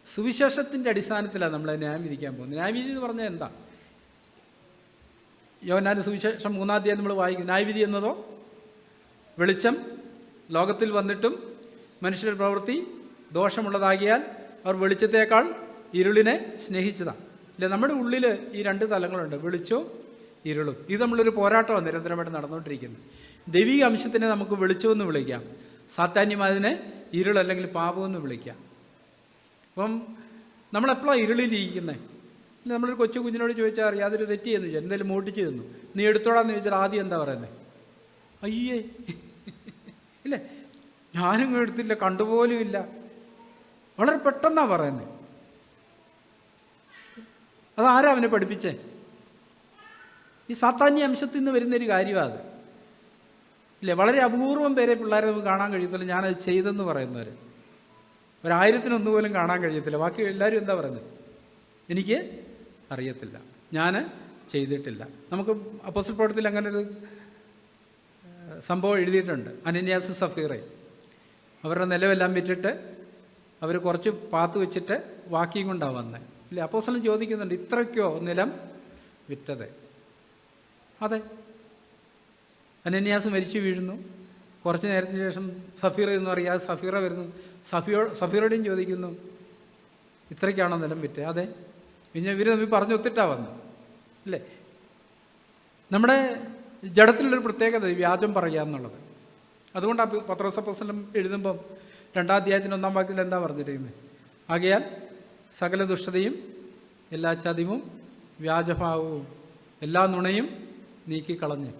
A: സുവിശേഷത്തിൻ്റെ അടിസ്ഥാനത്തിലാണ് നമ്മളെ ന്യായം വിധിക്കാൻ പോകുന്നത്. ന്യായവിധി എന്ന് പറഞ്ഞാൽ എന്താ? യോഹന്നാന്റെ സുവിശേഷം 3-ാം അധ്യായം നമ്മൾ വായിക്കും. ന്യായവിധി എന്നതോ വെളിച്ചം ലോകത്തിൽ വന്നിട്ടും മനുഷ്യരുടെ പ്രവൃത്തി ദോഷമുള്ളതാകിയാൽ അവർ വെളിച്ചത്തേക്കാൾ ഇരുളിനെ സ്നേഹിച്ചതാണ്. ഇല്ല, നമ്മുടെ ഉള്ളിൽ ഈ 2 തലങ്ങളുണ്ട്, വെളിച്ചവും ഇരുളും. ഇത് നമ്മളൊരു പോരാട്ടമാണ് നിരന്തരമായിട്ട് നടന്നുകൊണ്ടിരിക്കുന്നത്. ദൈവിക അംശത്തിനെ നമുക്ക് വെളിച്ചമെന്ന് വിളിക്കാം, സാത്താന്യമായതിനെ ഇരുൾ അല്ലെങ്കിൽ പാപമെന്ന് വിളിക്കാം. അപ്പം നമ്മളെപ്പോഴാണ് ഇരുളിലിരിക്കുന്നത്? നമ്മളൊരു കൊച്ചു കുഞ്ഞിനോട് ചോദിച്ചാൽ അറിയാം, അതൊരു തെറ്റ് ചെയ്യുന്നു ചോദിച്ചാൽ എന്തെങ്കിലും മോട്ടിച്ച് തന്നു, നീ എടുത്തോടാന്ന് ചോദിച്ചാൽ ആദ്യം എന്താ പറയുന്നത്? അയ്യേ ഇല്ലേ, ഞാനും എടുത്തില്ല, കണ്ടുപോലും ഇല്ല. വളരെ പെട്ടെന്നാണ് പറയുന്നത്. അതാരാ അവനെ പഠിപ്പിച്ചേ? ഈ സാത്താന്യ അംശത്തിൽ നിന്ന് വരുന്നൊരു കാര്യമാണ് അത്, ഇല്ലേ? വളരെ അപൂർവം പേരെ പിള്ളേരെ നമുക്ക് കാണാൻ കഴിയത്തില്ല ഞാനത് ചെയ്തെന്ന് പറയുന്നവർ. 1000-1 പോലും കാണാൻ കഴിയത്തില്ല. ബാക്കി എല്ലാവരും എന്താ പറയുന്നത്? എനിക്ക് അറിയത്തില്ല, ഞാൻ ചെയ്തിട്ടില്ല. നമുക്ക് അപ്പോസ്തല പ്രവൃത്തിയിൽ അങ്ങനെ ഒരു സംഭവം എഴുതിയിട്ടുണ്ട്. അനന്യാസും സഫീറയും അവരുടെ നിലമെല്ലാം വിറ്റിട്ട് അവർ കുറച്ച് പാത്ത് വെച്ചിട്ട് വാക്കിയും കൊണ്ടാണ് വന്നത്. ഇല്ലേ? അപ്പോസ്തലൻ ചോദിക്കുന്നുണ്ട്, ഇത്രയ്ക്കോ നിലം വിറ്റത്? അതെ. അനന്യാസ് മരിച്ചു വീഴുന്നു. കുറച്ച് നേരത്തിന് ശേഷം സഫീറ എന്ന് അറിയാതെ സഫീറ വരുന്നു. സഫീറോടെയും ചോദിക്കുന്നു, ഇത്രയ്ക്കാണോ നിലം വിറ്റ്? അതെ. പിന്നെ ഇവർ തമ്മിൽ പറഞ്ഞൊത്തിട്ടാണ് വന്നു. അല്ലേ? നമ്മുടെ ജഡത്തിലുള്ളൊരു പ്രത്യേകത വ്യാജം പറയുക എന്നുള്ളത്. അതുകൊണ്ടാണ് പത്രോസ് അപ്പോസ്തലൻ എഴുതുമ്പം 2-ാം അധ്യായത്തിന് 1-ാം വാക്യത്തിൽ എന്താ പറഞ്ഞിരിക്കുന്നത്? ആകയാൽ സകല ദുഷ്ടതയും എല്ലാ ചതിവും വ്യാജഭാവവും എല്ലാ നുണയും നീക്കിക്കളഞ്ഞ്.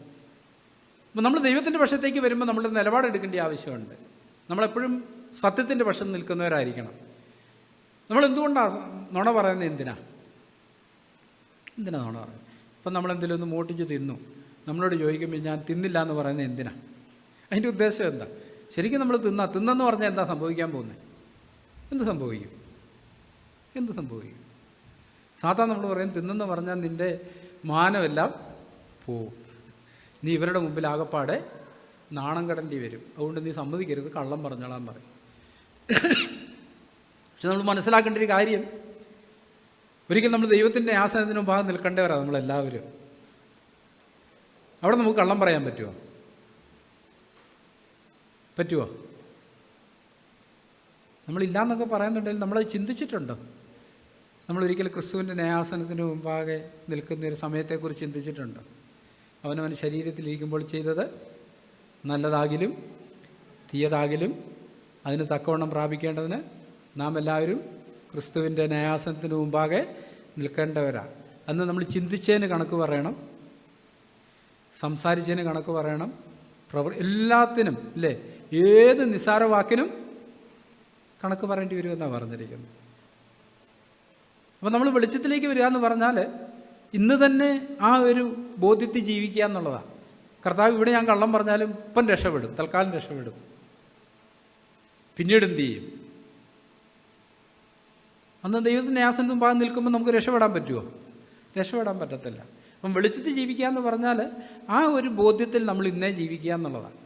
A: അപ്പം നമ്മൾ ദൈവത്തിൻ്റെ പക്ഷത്തേക്ക് വരുമ്പോൾ നമ്മൾ നിലപാടെടുക്കേണ്ട ആവശ്യമുണ്ട്. നമ്മളെപ്പോഴും സത്യത്തിൻ്റെ പക്ഷം നിൽക്കുന്നവരായിരിക്കണം. നമ്മൾ എന്തുകൊണ്ടാണ് നുണ പറയുന്നത്? എന്തിനാ നുണ പറയുന്നത്? ഇപ്പം നമ്മളെന്തെങ്കിലും ഒന്ന് മോട്ടിച്ച് തിന്നു, നമ്മളോട് ചോദിക്കുമ്പോൾ ഞാൻ തിന്നില്ല എന്ന് പറയുന്നത് എന്തിനാ? അതിൻ്റെ ഉദ്ദേശം എന്താ? ശരിക്കും നമ്മൾ തിന്നെന്ന് പറഞ്ഞാൽ എന്താ സംഭവിക്കാൻ പോകുന്നത്? എന്ത് സംഭവിക്കും? സാധാരണ നമ്മൾ പറയും, തിന്നെന്ന് പറഞ്ഞാൽ നിൻ്റെ മാനമെല്ലാം പോവും, നീ ഇവരുടെ മുമ്പിൽ ആകപ്പാടെ നാണം കടേണ്ടി വരും, അതുകൊണ്ട് നീ സമ്മതിക്കരുത്, കള്ളം പറഞ്ഞോളാൻ പറയും. പക്ഷെ നമ്മൾ മനസ്സിലാക്കേണ്ട ഒരു കാര്യം, ഒരിക്കലും നമ്മൾ ദൈവത്തിൻ്റെ ആസനത്തിന് മുമ്പാകെ നിൽക്കേണ്ടവരാണ് നമ്മളെല്ലാവരും. അവിടെ നമുക്ക് കള്ളം പറയാൻ പറ്റുമോ? നമ്മളില്ലാന്നൊക്കെ പറയുന്നുണ്ടെങ്കിൽ നമ്മളത് ചിന്തിച്ചിട്ടുണ്ടോ? നമ്മളൊരിക്കലും ക്രിസ്തുവിൻ്റെ ന്യായാസനത്തിന് മുമ്പാകെ നിൽക്കുന്ന ഒരു സമയത്തെക്കുറിച്ച് ചിന്തിച്ചിട്ടുണ്ടോ? അവനവൻ ശരീരത്തിലിരിക്കുമ്പോൾ ചെയ്തത് നല്ലതാകിലും തീയതാകിലും അതിന് തക്കവണ്ണം പ്രാപിക്കേണ്ടതിന് നാം എല്ലാവരും ക്രിസ്തുവിൻ്റെ ന്യായാസനത്തിന് മുമ്പാകെ നിൽക്കേണ്ടവരാണ്. അന്ന് നമ്മൾ ചിന്തിച്ചതിന് കണക്ക് പറയണം, സംസാരിച്ചതിന് കണക്ക് പറയണം, എല്ലാത്തിനും, അല്ലേ? ഏത് നിസ്സാര വാക്കിനും കണക്ക് പറയേണ്ടി വരുമെന്നാണ് പറഞ്ഞിരിക്കുന്നത്. അപ്പം നമ്മൾ വെളിച്ചത്തിലേക്ക് വരിക എന്ന് പറഞ്ഞാൽ ഇന്ന് തന്നെ ആ ഒരു ബോധ്യത്തിൽ ജീവിക്കുക എന്നുള്ളതാണ്. കർത്താവ്, ഇവിടെ ഞാൻ കള്ളം പറഞ്ഞാലും ഇപ്പം രക്ഷപ്പെടും, തൽക്കാലം രക്ഷപ്പെടും, പിന്നീട് എന്തു ചെയ്യും? അന്ന് ദൈവത്തിൻ്റെ ന്യായാസനത്തിന് മുമ്പാകെ നിൽക്കുമ്പോൾ നമുക്ക് രക്ഷപ്പെടാൻ പറ്റുമോ? രക്ഷപ്പെടാൻ പറ്റത്തില്ല. അപ്പം വെളിച്ചത്തിൽ ജീവിക്കുക എന്ന് പറഞ്ഞാൽ ആ ഒരു ബോധ്യത്തിൽ നമ്മൾ ഇന്നേ ജീവിക്കുക എന്നുള്ളതാണ്.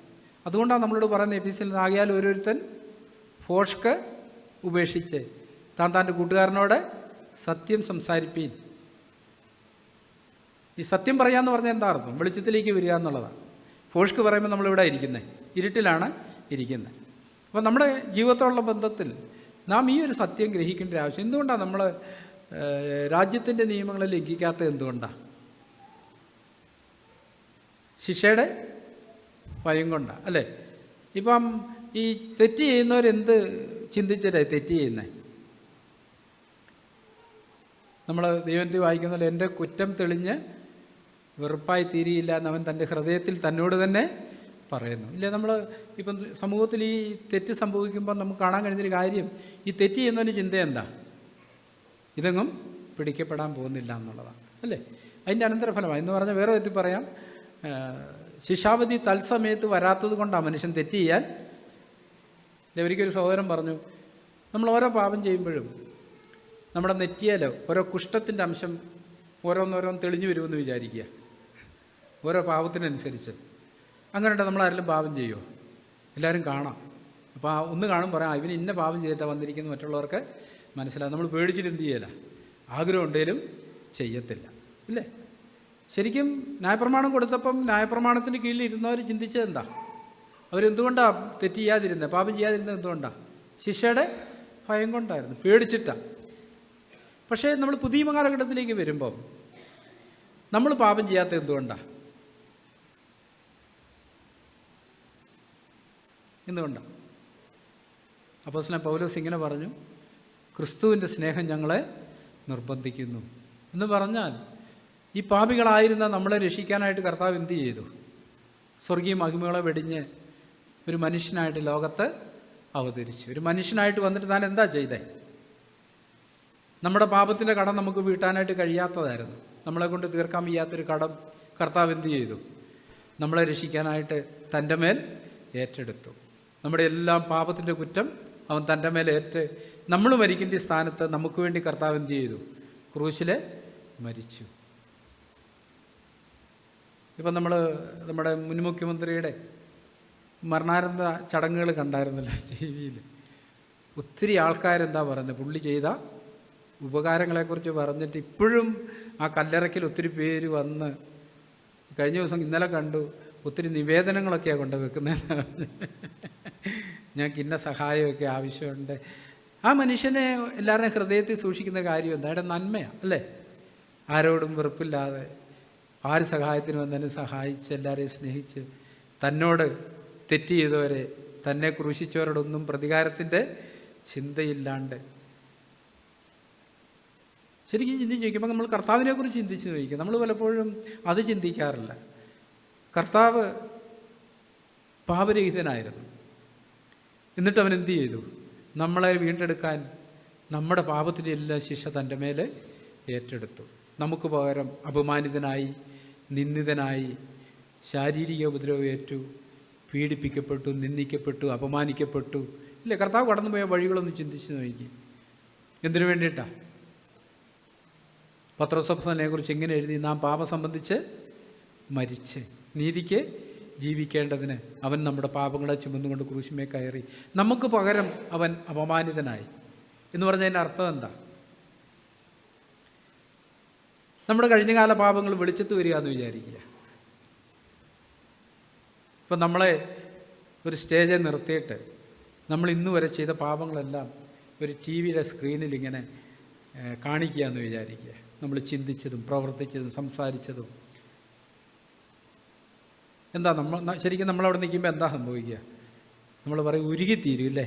A: അതുകൊണ്ടാണ് നമ്മളോട് പറയുന്നത് എഫെസ്യരിൽ, ആകയാൽ ഓരോരുത്തൻ ഫോഷ്ക്ക് ഉപേക്ഷിച്ച് താൻ്റെ കൂട്ടുകാരനോട് സത്യം സംസാരിപ്പീൻ. ഈ സത്യം പറയാന്ന് പറഞ്ഞാൽ എന്താ അർത്ഥം? വെളിച്ചത്തിലേക്ക് വരിക എന്നുള്ളതാണ്. ഫോഷ്ക്ക് പറയുമ്പോൾ നമ്മളിവിടെ ഇരിക്കുന്നത്, ഇരുട്ടിലാണ് ഇരിക്കുന്നത്. അപ്പോൾ നമ്മുടെ ജീവിതത്തോടുള്ള ബന്ധത്തിൽ നാം ഈ ഒരു സത്യം ഗ്രഹിക്കേണ്ട ആവശ്യം. എന്തുകൊണ്ടാണ് നമ്മൾ രാജ്യത്തിൻ്റെ നിയമങ്ങളെ ലംഘിക്കാത്തത്? എന്തുകൊണ്ടാണ്? ശിക്ഷയുടെ ഭയം കൊണ്ടാണ്, അല്ലേ? ഇപ്പം ഈ തെറ്റ് ചെയ്യുന്നവരെന്ത് ചിന്തിച്ചിട്ടേ തെറ്റ് ചെയ്യുന്നത്? നമ്മൾ ദൈവത്തിൽ വായിക്കുന്നത്, എൻ്റെ കുറ്റം തെളിഞ്ഞ് വെറുപ്പായി തീരിയില്ല എന്നവൻ തൻ്റെ ഹൃദയത്തിൽ തന്നോട് തന്നെ പറയുന്നു. ഇല്ലേ? നമ്മൾ ഇപ്പം സമൂഹത്തിൽ ഈ തെറ്റ് സംഭവിക്കുമ്പോൾ നമുക്ക് കാണാൻ കഴിയുന്നൊരു കാര്യം, ഈ തെറ്റ് ചെയ്യുന്നതിന് ചിന്ത എന്താ? ഇതെങ്ങും പിടിക്കപ്പെടാൻ പോകുന്നില്ല എന്നുള്ളതാണ്, അല്ലേ? അതിൻ്റെ അനന്തരഫലമാണ്. എന്ന് പറഞ്ഞാൽ വേറെ വിധത്തിൽ പറയാം, ശിക്ഷാവിധി തത്സമയത്ത് വരാത്തത് കൊണ്ടാണ് മനുഷ്യൻ തെറ്റ് ചെയ്യാൻ. ഒരിക്കലൊരു സഹോദരൻ പറഞ്ഞു, നമ്മൾ ഓരോ പാപം ചെയ്യുമ്പോഴും നമ്മുടെ നെറ്റിയാലോ ഓരോ കുഷ്ഠത്തിൻ്റെ അംശം ഓരോന്നോരോന്ന് തെളിഞ്ഞു വരുമെന്ന് വിചാരിക്കുക, ഓരോ പാപത്തിനനുസരിച്ച്. അങ്ങനെ നമ്മളാരെങ്കിലും പാപം ചെയ്യുമോ? എല്ലാവരും കാണാം. അപ്പോൾ ഒന്ന് കാണും, പറയാം ഇവന് ഇന്ന പാപം ചെയ്തിട്ടാണ് വന്നിരിക്കുന്നത്, മറ്റുള്ളവർക്ക് മനസ്സിലാകും. നമ്മൾ പേടിച്ചിട്ട് എന്ത് ചെയ്യല, ആഗ്രഹം ഉണ്ടെങ്കിലും ചെയ്യത്തില്ല, ഇല്ലേ? ശരിക്കും ന്യായപ്രമാണം കൊടുത്തപ്പം ന്യായപ്രമാണത്തിന് കീഴിൽ ഇരുന്നവർ ചിന്തിച്ചത് എന്താ? അവരെന്തുകൊണ്ടാണ് തെറ്റ് ചെയ്യാതിരുന്നത്, പാപം ചെയ്യാതിരുന്നത്? എന്തുകൊണ്ടാണ്? ശിക്ഷയുടെ ഭയം കൊണ്ടായിരുന്നു, പേടിച്ചിട്ടാണ്. പക്ഷേ നമ്മൾ പുതിയ കാലഘട്ടത്തിലേക്ക് വരുമ്പം നമ്മൾ പാപം ചെയ്യാത്ത എന്തുകൊണ്ടാണ്? അപ്പോസ്തലൻ പൗലോസ് ഇങ്ങനെ പറഞ്ഞു, ക്രിസ്തുവിൻ്റെ സ്നേഹം ഞങ്ങളെ നിർബന്ധിക്കുന്നു എന്ന് പറഞ്ഞാൽ, ഈ പാപികളായിരുന്ന നമ്മളെ രക്ഷിക്കാനായിട്ട് കർത്താവ് എന്ത് ചെയ്തു? സ്വർഗീയ മഹിമകളെ വെടിഞ്ഞ് ഒരു മനുഷ്യനായിട്ട് ലോകത്ത് അവതരിച്ചു. ഒരു മനുഷ്യനായിട്ട് വന്നിട്ട് താൻ എന്താ ചെയ്തേ? നമ്മുടെ പാപത്തിൻ്റെ കടം നമുക്ക് വീട്ടാനായിട്ട് കഴിയാത്തതായിരുന്നു. നമ്മളെ കൊണ്ട് തീർക്കാൻ വയ്യാത്തൊരു കടം കർത്താവ് എന്ത് ചെയ്തു? നമ്മളെ രക്ഷിക്കാനായിട്ട് തൻ്റെ മേൽ ഏറ്റെടുത്തു. നമ്മുടെ എല്ലാം പാപത്തിൻ്റെ കുറ്റം അവൻ തൻ്റെ മേലേറ്റ് നമ്മൾ മരിക്കേണ്ട സ്ഥാനത്ത് നമുക്ക് വേണ്ടി കർത്താവ് എന്ത് ചെയ്തു? ക്രൂശിൽ മരിച്ചു. ഇപ്പം നമ്മുടെ മുൻ മുഖ്യമന്ത്രിയുടെ മരണാനന്തര ചടങ്ങുകൾ കണ്ടായിരുന്നല്ലോ ടി വിയിൽ. ഒത്തിരി ആൾക്കാരെന്താ പറയുന്നത്, പുള്ളി ചെയ്ത ഉപകാരങ്ങളെക്കുറിച്ച് പറഞ്ഞിട്ട് ഇപ്പോഴും ആ കല്ലറയ്ക്കൽ ഒത്തിരി പേര് വന്ന്, കഴിഞ്ഞ ദിവസം ഇന്നലെ കണ്ടു, ഒത്തിരി നിവേദനങ്ങളൊക്കെയാണ് കൊണ്ട് വെക്കുന്നത്. ഞങ്ങൾക്ക് ഇന്ന സഹായമൊക്കെ ആവശ്യമുണ്ട്. ആ മനുഷ്യനെ എല്ലാവരുടെയും ഹൃദയത്തിൽ സൂക്ഷിക്കുന്ന കാര്യം എന്താ? അയാളുടെ നന്മയാണ് അല്ലേ? ആരോടും വെറുപ്പില്ലാതെ, ആര് സഹായത്തിന് വന്നാലും സഹായിച്ച്, എല്ലാവരെയും സ്നേഹിച്ച്, തന്നോട് തെറ്റ് ചെയ്തവരെ, തന്നെ ക്രൂശിച്ചവരോടൊന്നും പ്രതികാരത്തിൻ്റെ ചിന്തയില്ലാണ്ട്. ശരിക്കും ചിന്തിച്ച് നോക്കുമ്പോൾ നമ്മൾ കർത്താവിനെക്കുറിച്ച് ചിന്തിച്ച് നോക്കുക. നമ്മൾ പലപ്പോഴും അത് ചിന്തിക്കാറില്ല. കർത്താവ് പാപരഹിതനായിരുന്നു. എന്നിട്ട് അവൻ എന്ത് ചെയ്തു? നമ്മളെ വീണ്ടെടുക്കാൻ നമ്മുടെ പാപത്തിൻ്റെ എല്ലാ ശിക്ഷ തൻ്റെ മേലെ ഏറ്റെടുത്തു. നമുക്ക് പകരം അപമാനിതനായി, നിന്ദിതനായി, ശാരീരിക ഉപദ്രവം ഏറ്റു, പീഡിപ്പിക്കപ്പെട്ടു, നിന്ദിക്കപ്പെട്ടു, അപമാനിക്കപ്പെട്ടു. ഇല്ലേ? കർത്താവ് കടന്നുപോയ വഴികളൊന്ന് ചിന്തിച്ച് നോക്കി. എന്തിനു വേണ്ടിയിട്ടാണ്? പത്രോസപ്പോസ്തലനെ കുറിച്ച് എങ്ങനെ എഴുതി? നാം പാപം സംബന്ധിച്ച് മരിച്ച് നീതിക്ക് ജീവിക്കേണ്ടതിന് അവൻ നമ്മുടെ പാപങ്ങളെ ചുമന്നുകൊണ്ട് ക്രൂശിന്മേൽ കയറി. നമുക്ക് പകരം അവൻ അപമാനിതനായി എന്ന് പറഞ്ഞതിൻ്റെ അർത്ഥം എന്താ? നമ്മുടെ കഴിഞ്ഞകാല പാപങ്ങൾ വെളിച്ചത്ത് വരിക എന്ന് വിചാരിക്കുക. ഇപ്പം നമ്മളെ ഒരു സ്റ്റേജിൽ നിർത്തിയിട്ട് നമ്മൾ ഇന്ന് വരെ ചെയ്ത പാപങ്ങളെല്ലാം ഒരു ടി വിയുടെ സ്ക്രീനിൽ ഇങ്ങനെ കാണിക്കുക എന്ന് വിചാരിക്കുക. നമ്മൾ ചിന്തിച്ചതും പ്രവർത്തിച്ചതും സംസാരിച്ചതും എന്താ? ശരിക്കും നമ്മളവിടെ നിൽക്കുമ്പോൾ എന്താ സംഭവിക്കുക? നമ്മൾ പറയും ഉരുകിത്തീരും ഇല്ലേ?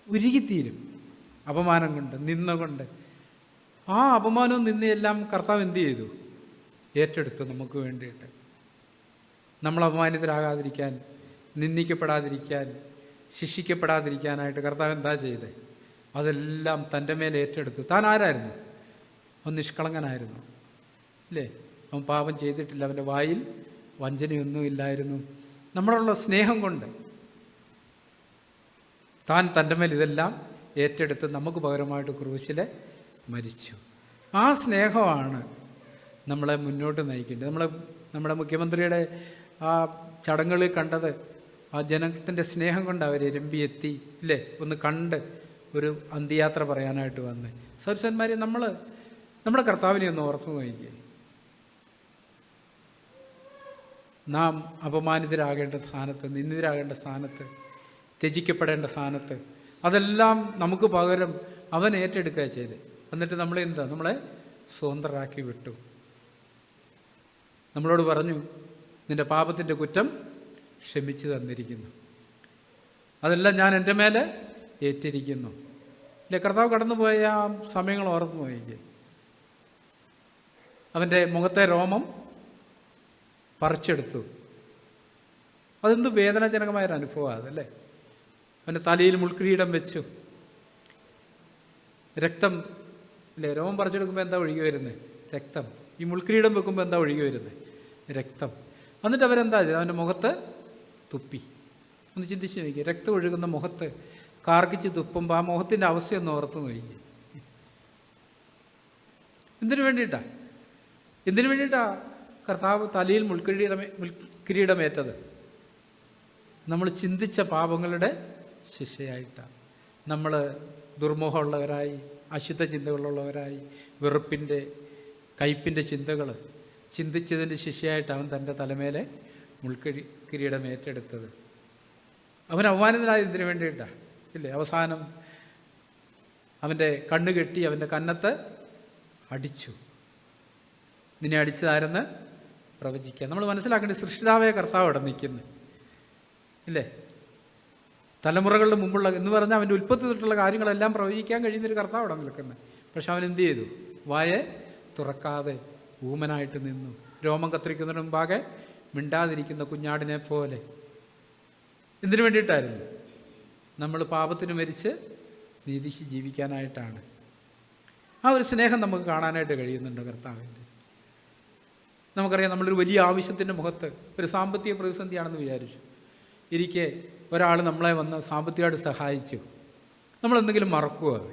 A: ഉരുകിത്തീരും അപമാനം കൊണ്ട്, നിന്ന കൊണ്ട്. ആ അപമാനവും നിന്നയെല്ലാം കർത്താവ് എന്ത് ചെയ്തു? ഏറ്റെടുത്തു നമുക്ക് വേണ്ടിയിട്ട്. നമ്മൾ അപമാനിതരാകാതിരിക്കാൻ, നിന്ദിക്കപ്പെടാതിരിക്കാൻ, ശിക്ഷിക്കപ്പെടാതിരിക്കാനായിട്ട് കർത്താവ് എന്താ ചെയ്തത്? അതെല്ലാം തൻ്റെ മേലെ ഏറ്റെടുത്തു. താൻ ആരായിരുന്നു? അവൻ നിഷ്കളങ്കനായിരുന്നു അല്ലേ? അവൻ പാപം ചെയ്തിട്ടില്ല, അവൻ്റെ വായിൽ വഞ്ചനയൊന്നും ഇല്ലായിരുന്നു. നമ്മളോടുള്ള സ്നേഹം കൊണ്ട് താൻ തൻ്റെ മേൽ ഇതെല്ലാം ഏറ്റെടുത്ത് നമുക്ക് പകരമായിട്ട് ക്രൂശിൽ മരിച്ചു. ആ സ്നേഹമാണ് നമ്മളെ മുന്നോട്ട് നയിക്കേണ്ടത്. നമ്മുടെ മുഖ്യമന്ത്രിയുടെ ആ ചടങ്ങുകളിൽ കണ്ടത് ആ ജനത്തിൻ്റെ സ്നേഹം കൊണ്ട് അവർ എത്തി ഇല്ലേ? ഒന്ന് കണ്ട് ഒരു അന്ത്യയാത്ര പറയാനായിട്ട് വന്ന്. സഹോദരന്മാരെ, നമ്മുടെ കർത്താവിനെ ഒന്ന് ഓർത്തു നോക്കിയേ. നാം അപമാനിതരാകേണ്ട സ്ഥാനത്ത്, നിന്ദിതരാകേണ്ട സ്ഥാനത്ത്, ത്യജിക്കപ്പെടേണ്ട സ്ഥാനത്ത്, അതെല്ലാം നമുക്ക് പകരം അവൻ ഏറ്റെടുക്കുക ചെയ്ത്. എന്നിട്ട് നമ്മളെ സ്വതന്ത്രരാക്കി വിട്ടു. നമ്മളോട് പറഞ്ഞു, നിൻ്റെ പാപത്തിൻ്റെ കുറ്റം ക്ഷമിച്ചു തന്നിരിക്കുന്നു, അതെല്ലാം ഞാൻ എൻ്റെ മേലെ ഏറ്റിരിക്കുന്നു. ഇല്ലേ? കർത്താവ് കടന്നുപോയ ആ സമയങ്ങൾ ഓർന്നു പോയെങ്കിൽ അവൻ്റെ മുഖത്തെ രോമം പറിച്ചെടുത്തു. അതെന്ത് വേദനാജനകമായൊരനുഭവമാണ് അതല്ലേ? അവൻ്റെ തലയിൽ മുൾക്കിരീടം വെച്ചു. രക്തം അല്ലേ? രോമം പറിച്ചെടുക്കുമ്പോൾ എന്താ ഒഴുകി വരുന്നത്? രക്തം. ഈ മുൾക്കിരീടം വെക്കുമ്പോൾ എന്താ ഒഴുകി വരുന്നത്? രക്തം. എന്നിട്ട് അവരെന്താ ചെയ്തത്? അവൻ്റെ മുഖത്ത് തുപ്പി. ഒന്ന് ചിന്തിച്ച് നോക്കി. രക്തം ഒഴുകുന്ന മുഖത്ത് കാർക്കിച്ച് തുപ്പുമ്പോൾ ആ മുഖത്തിൻ്റെ അവസ്ഥയൊന്ന് ഓർത്ത് നോക്കി. എന്തിനു വേണ്ടിയിട്ടാ കർത്താവ് തലയിൽ മുൾക്കിരീടമേറ്റത്? നമ്മൾ ചിന്തിച്ച പാപങ്ങളുടെ ശിക്ഷയായിട്ടാണ്. നമ്മൾ ദുർമോഹമുള്ളവരായി, അശുദ്ധ ചിന്തകളുള്ളവരായി, വെറുപ്പിൻ്റെ, കയ്പിൻ്റെ ചിന്തകൾ ചിന്തിച്ചതിൻ്റെ ശിക്ഷയായിട്ട് അവൻ തൻ്റെ തലമേലെ മുൾക്കിരീടം ഏറ്റെടുത്തത്. അവൻ അവമാനിതനായ എന്തിനു വേണ്ടിയിട്ടാണ് ഇല്ലേ? അവസാനം അവൻ്റെ കണ്ണ് കെട്ടി അവൻ്റെ കന്നത്ത് അടിച്ചു. നിന്നെ അടിച്ചതാരെന്ന് പ്രവചിക്കുക. നമ്മൾ മനസ്സിലാക്കേണ്ടത് സൃഷ്ടിതാവായ കർത്താവ് അവിടെ നിൽക്കുന്നു ഇല്ലേ? തലമുറകളുടെ മുമ്പുള്ള എന്ന് പറഞ്ഞാൽ അവൻ്റെ ഉൽപ്പത്തി തൊട്ടുള്ള കാര്യങ്ങളെല്ലാം പ്രവചിക്കാൻ കഴിയുന്നൊരു കർത്താവ് അവിടെ നിൽക്കുന്നത്. പക്ഷെ അവൻ എന്ത് ചെയ്തു? വായെ തുറക്കാതെ ഊമനായിട്ട് നിന്നു. രോമം കത്തിരിക്കുന്നതിന് മുമ്പാകെ മിണ്ടാതിരിക്കുന്ന കുഞ്ഞാടിനെ പോലെ. എന്തിനു വേണ്ടിയിട്ടായിരുന്നു? നമ്മൾ പാപത്തിന് മരിച്ച് നീതിക്ക് ജീവിക്കാനായിട്ടാണ്. ആ ഒരു സ്നേഹം നമുക്ക് കാണാനായിട്ട് കഴിയുന്നുണ്ട് കർത്താവിൻ്റെ. നമുക്കറിയാം, നമ്മളൊരു വലിയ ആവശ്യത്തിൻ്റെ മുഖത്ത്, ഒരു സാമ്പത്തിക പ്രതിസന്ധിയാണെന്ന് വിചാരിച്ചു, ഇരിക്കെ ഒരാൾ നമ്മളെ വന്ന് സാമ്പത്തികമായിട്ട് സഹായിച്ചു, നമ്മളെന്തെങ്കിലും മറക്കുമോ? അത്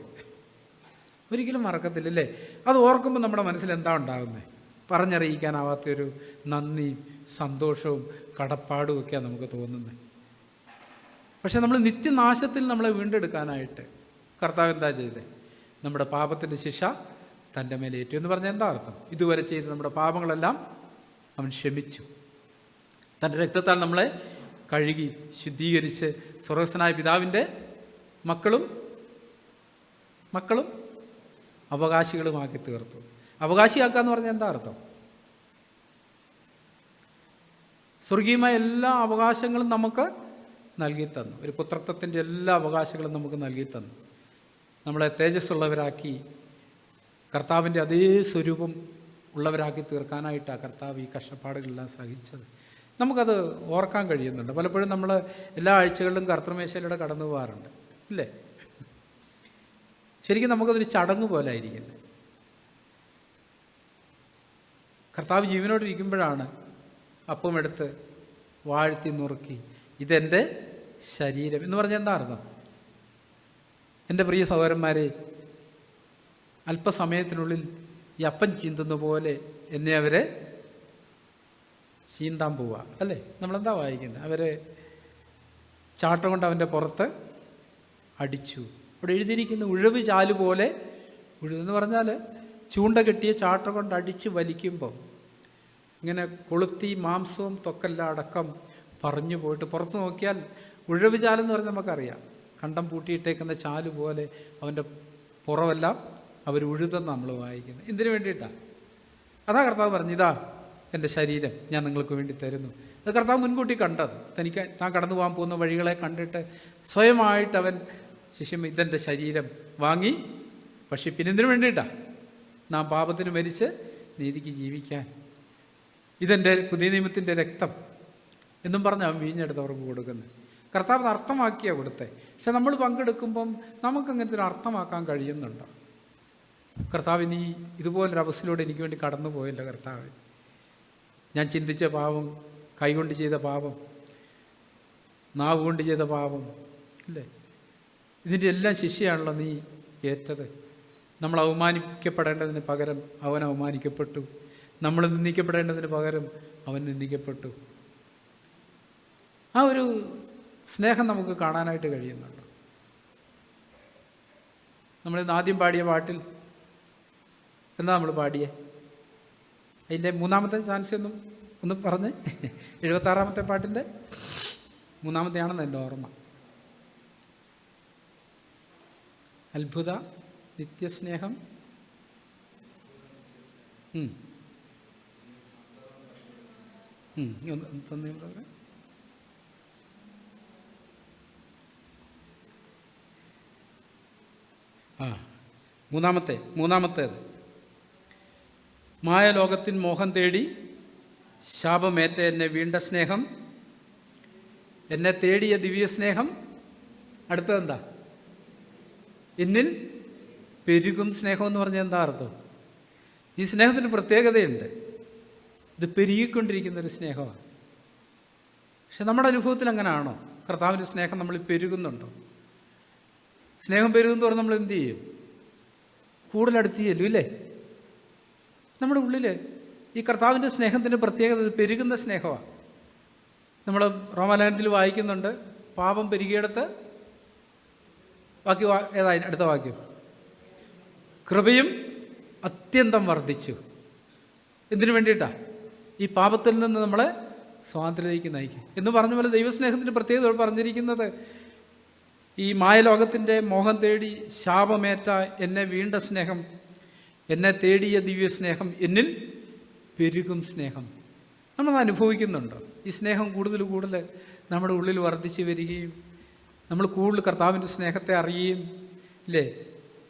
A: ഒരിക്കലും മറക്കത്തില്ലല്ലേ? അത് ഓർക്കുമ്പോൾ നമ്മുടെ മനസ്സിൽ എന്താ ഉണ്ടാകുന്നത്? പറഞ്ഞറിയിക്കാനാവാത്തൊരു നന്ദിയും സന്തോഷവും കടപ്പാടും ഒക്കെയാണ് നമുക്ക് തോന്നുന്നത്. പക്ഷെ നമ്മൾ നിത്യനാശത്തിൽ നമ്മളെ വീണ്ടെടുക്കാനായിട്ട് കർത്താവ് എന്താ ചെയ്തത്? നമ്മുടെ പാപത്തിൻ്റെ ശിക്ഷ തൻ്റെ മേലെ ഏറ്റു എന്ന് പറഞ്ഞാൽ എന്താ അർത്ഥം? ഇതുവരെ ചെയ്ത് നമ്മുടെ പാപങ്ങളെല്ലാം അവൻ ക്ഷമിച്ചു. തൻ്റെ രക്തത്താൽ നമ്മളെ കഴുകി ശുദ്ധീകരിച്ച് സ്വർഗ്ഗസ്ഥനായ പിതാവിൻ്റെ മക്കളും അവകാശികളുമാക്കി തീർത്തു. അവകാശിയാക്കുക എന്ന് പറഞ്ഞാൽ എന്താ അർത്ഥം? സ്വർഗീയമായ എല്ലാ അവകാശങ്ങളും നമുക്ക് നൽകി തന്നു. ഒരു പുത്രത്വത്തിൻ്റെ എല്ലാ അവകാശങ്ങളും നമുക്ക് നൽകി തന്നു. നമ്മളെ തേജസ്സുള്ളവരാക്കി കർത്താവിൻ്റെ അതേ സ്വരൂപം ഉള്ളവരാക്കി തീർക്കാനായിട്ടാണ് കർത്താവ് ഈ കഷ്ടപ്പാടുകളെല്ലാം സഹിച്ചത്. നമുക്കത് ഓർക്കാൻ കഴിയുന്നുണ്ട്. പലപ്പോഴും നമ്മൾ എല്ലാ ആഴ്ചകളിലും കർത്തൃമേശയിലൂടെ കടന്നു പോകാറുണ്ട്, ഇല്ലേ? ശരിക്കും നമുക്കതൊരു ചടങ്ങ് പോലെ ആയിരിക്കുന്നത്. കർത്താവ് ജീവനോടിരിക്കുമ്പോഴാണ് അപ്പം എടുത്ത് വാഴ്ത്തി നുറുക്കി ഇതെൻ്റെ ശരീരം എന്ന് പറഞ്ഞാൽ എന്താ അർത്ഥം? എൻ്റെ പ്രിയ സഹോദരന്മാരെ, അല്പസമയത്തിനുള്ളിൽ ഈ അപ്പം ചീന്തുന്ന പോലെ എന്നെ അവരെ ചീന്താൻ പോവുക, അല്ലേ? നമ്മളെന്താ വായിക്കുന്നത്? അവരെ ചാട്ടം കൊണ്ട് അവൻ്റെ പുറത്ത് അടിച്ചു. ഇവിടെ എഴുതിയിരിക്കുന്ന ഉഴവ് ചാല് പോലെ. ഉഴുതെന്ന് പറഞ്ഞാൽ ചൂണ്ട കെട്ടിയ ചാട്ടം കൊണ്ട് അടിച്ച് വലിക്കുമ്പം ഇങ്ങനെ കൊളുത്തി മാംസവും തൊക്കെല്ലാം അടക്കം പറഞ്ഞു പോയിട്ട് പുറത്ത് നോക്കിയാൽ ഉഴവ് ചാലെന്ന് പറഞ്ഞാൽ നമുക്കറിയാം, കണ്ടം പൂട്ടിയിട്ടേക്കുന്ന ചാല് പോലെ അവൻ്റെ പുറമെല്ലാം അവർ ഉഴുതെന്ന് നമ്മൾ വായിക്കുന്നത്. എന്തിനു വേണ്ടിയിട്ടാണ്? അതാ കർത്താവ് പറഞ്ഞു, ഇതാ എൻ്റെ ശരീരം ഞാൻ നിങ്ങൾക്ക് വേണ്ടി തരുന്നു. അത് കർത്താവ് മുൻകൂട്ടി കണ്ടത്. താൻ കടന്നു പോകാൻ പോകുന്ന വഴികളെ കണ്ടിട്ട് സ്വയമായിട്ട് അവൻ ശിഷ്യം ഇതെൻ്റെ ശരീരം വാങ്ങി ഭക്ഷിപ്പിന്. എന്തിനു വേണ്ടിയിട്ടാണ്? നാം പാപത്തിന് മരിച്ച് നീതിക്ക് ജീവിക്കാൻ. ഇതെൻ്റെ പുതിയ നിയമത്തിൻ്റെ രക്തം എന്നും പറഞ്ഞ് അവൻ വീഞ്ഞെടുത്ത് അവർക്ക് കൊടുക്കുന്നത്. കർത്താവ് അത് അർത്ഥമാക്കിയാണ് കൊടുത്തത്. പക്ഷെ നമ്മൾ പങ്കെടുക്കുമ്പം നമുക്കങ്ങനത്തെ ഒരു അർത്ഥമാക്കാൻ കഴിയുന്നുണ്ടോ? കർത്താവിന് ഇതുപോലൊരു അവസ്ഥയിലൂടെ എനിക്ക് വേണ്ടി കടന്നു പോയല്ലോ കർത്താവ്. ഞാൻ ചിന്തിച്ച പാപം, കൈകൊണ്ട് ചെയ്ത പാപം, നാവ് കൊണ്ട് ചെയ്ത പാപം, അല്ലേ? ഇതിൻ്റെ എല്ലാം ശിക്ഷയാണല്ലോ നീ ഏറ്റത്. നമ്മൾ അവമാനിക്കപ്പെടേണ്ടതിന് പകരം അവൻ അവമാനിക്കപ്പെട്ടു. നമ്മൾ നിന്ദിക്കപ്പെടേണ്ടതിന് പകരം അവൻ നിന്ദിക്കപ്പെട്ടു. ആ ഒരു സ്നേഹം നമുക്ക് കാണാനായിട്ട് കഴിയുന്നുണ്ട്. നമ്മളിന്ന് ആദ്യം പാടിയ പാട്ടിൽ എന്താ നമ്മൾ പാടിയേ? അതിൻ്റെ മൂന്നാമത്തെ ചാൻസ് ഒന്ന് പറഞ്ഞ്. 76-ാമത്തെ പാട്ടിൻ്റെ മൂന്നാമത്തെയാണെന്ന് എൻ്റെ ഓർമ്മ. അത്ഭുത നിത്യസ്നേഹം. മൂന്നാമത്തേത് മായലോകത്തിൻ മോഹം തേടി ശാപമേറ്റ എന്നെ വീണ്ട സ്നേഹം, എന്നെ തേടിയ ദിവ്യ സ്നേഹം. അടുത്തതെന്താ? എന്നിൽ പെരുകും സ്നേഹം എന്ന് പറഞ്ഞാൽ എന്താ അർത്ഥം? ഈ സ്നേഹത്തിന് പ്രത്യേകതയുണ്ട്. ഇത് പെരുകിക്കൊണ്ടിരിക്കുന്നൊരു സ്നേഹമാണ്. പക്ഷെ നമ്മുടെ അനുഭവത്തിൽ അങ്ങനെയാണോ? കർത്താവിൻ്റെ സ്നേഹം നമ്മളിൽ പെരുകുന്നുണ്ടോ? സ്നേഹം പെരുകും തോറും നമ്മൾ എന്ത് ചെയ്യും? കൂടുതലടുത്ത് ചെല്ലും, ഇല്ലേ? നമ്മുടെ ഉള്ളിൽ ഈ കർത്താവിൻ്റെ സ്നേഹത്തിൻ്റെ പ്രത്യേകത പെരുകുന്ന സ്നേഹമാണ്. നമ്മൾ റോമാലേഖനത്തിൽ വായിക്കുന്നുണ്ട്, പാപം പെരുകിയെടുത്ത് ബാക്കി ഏതായി അടുത്ത വാക്യം, കൃപയും അത്യന്തം വർദ്ധിച്ചു. എന്തിനു വേണ്ടിയിട്ടാണ്? ഈ പാപത്തിൽ നിന്ന് നമ്മളെ സ്വാതന്ത്ര്യത്തിലേക്ക് നയിക്കും എന്ന് പറഞ്ഞ പോലെ ദൈവസ്നേഹത്തിൻ്റെ പ്രത്യേകത പറഞ്ഞിരിക്കുന്നത് ഈ മായലോകത്തിൻ്റെ മോഹം തേടി ശാപമേറ്റ എന്നെ വീണ്ട സ്നേഹം, എന്നെ തേടിയ ദിവ്യ സ്നേഹം, എന്നിൽ പെരുകും സ്നേഹം. നമ്മളത് അനുഭവിക്കുന്നുണ്ടോ? ഈ സ്നേഹം കൂടുതൽ നമ്മുടെ ഉള്ളിൽ വർദ്ധിച്ചു വരികയും നമ്മൾ കൂടുതൽ കർത്താവിൻ്റെ സ്നേഹത്തെ അറിയുകയും, ഇല്ലേ?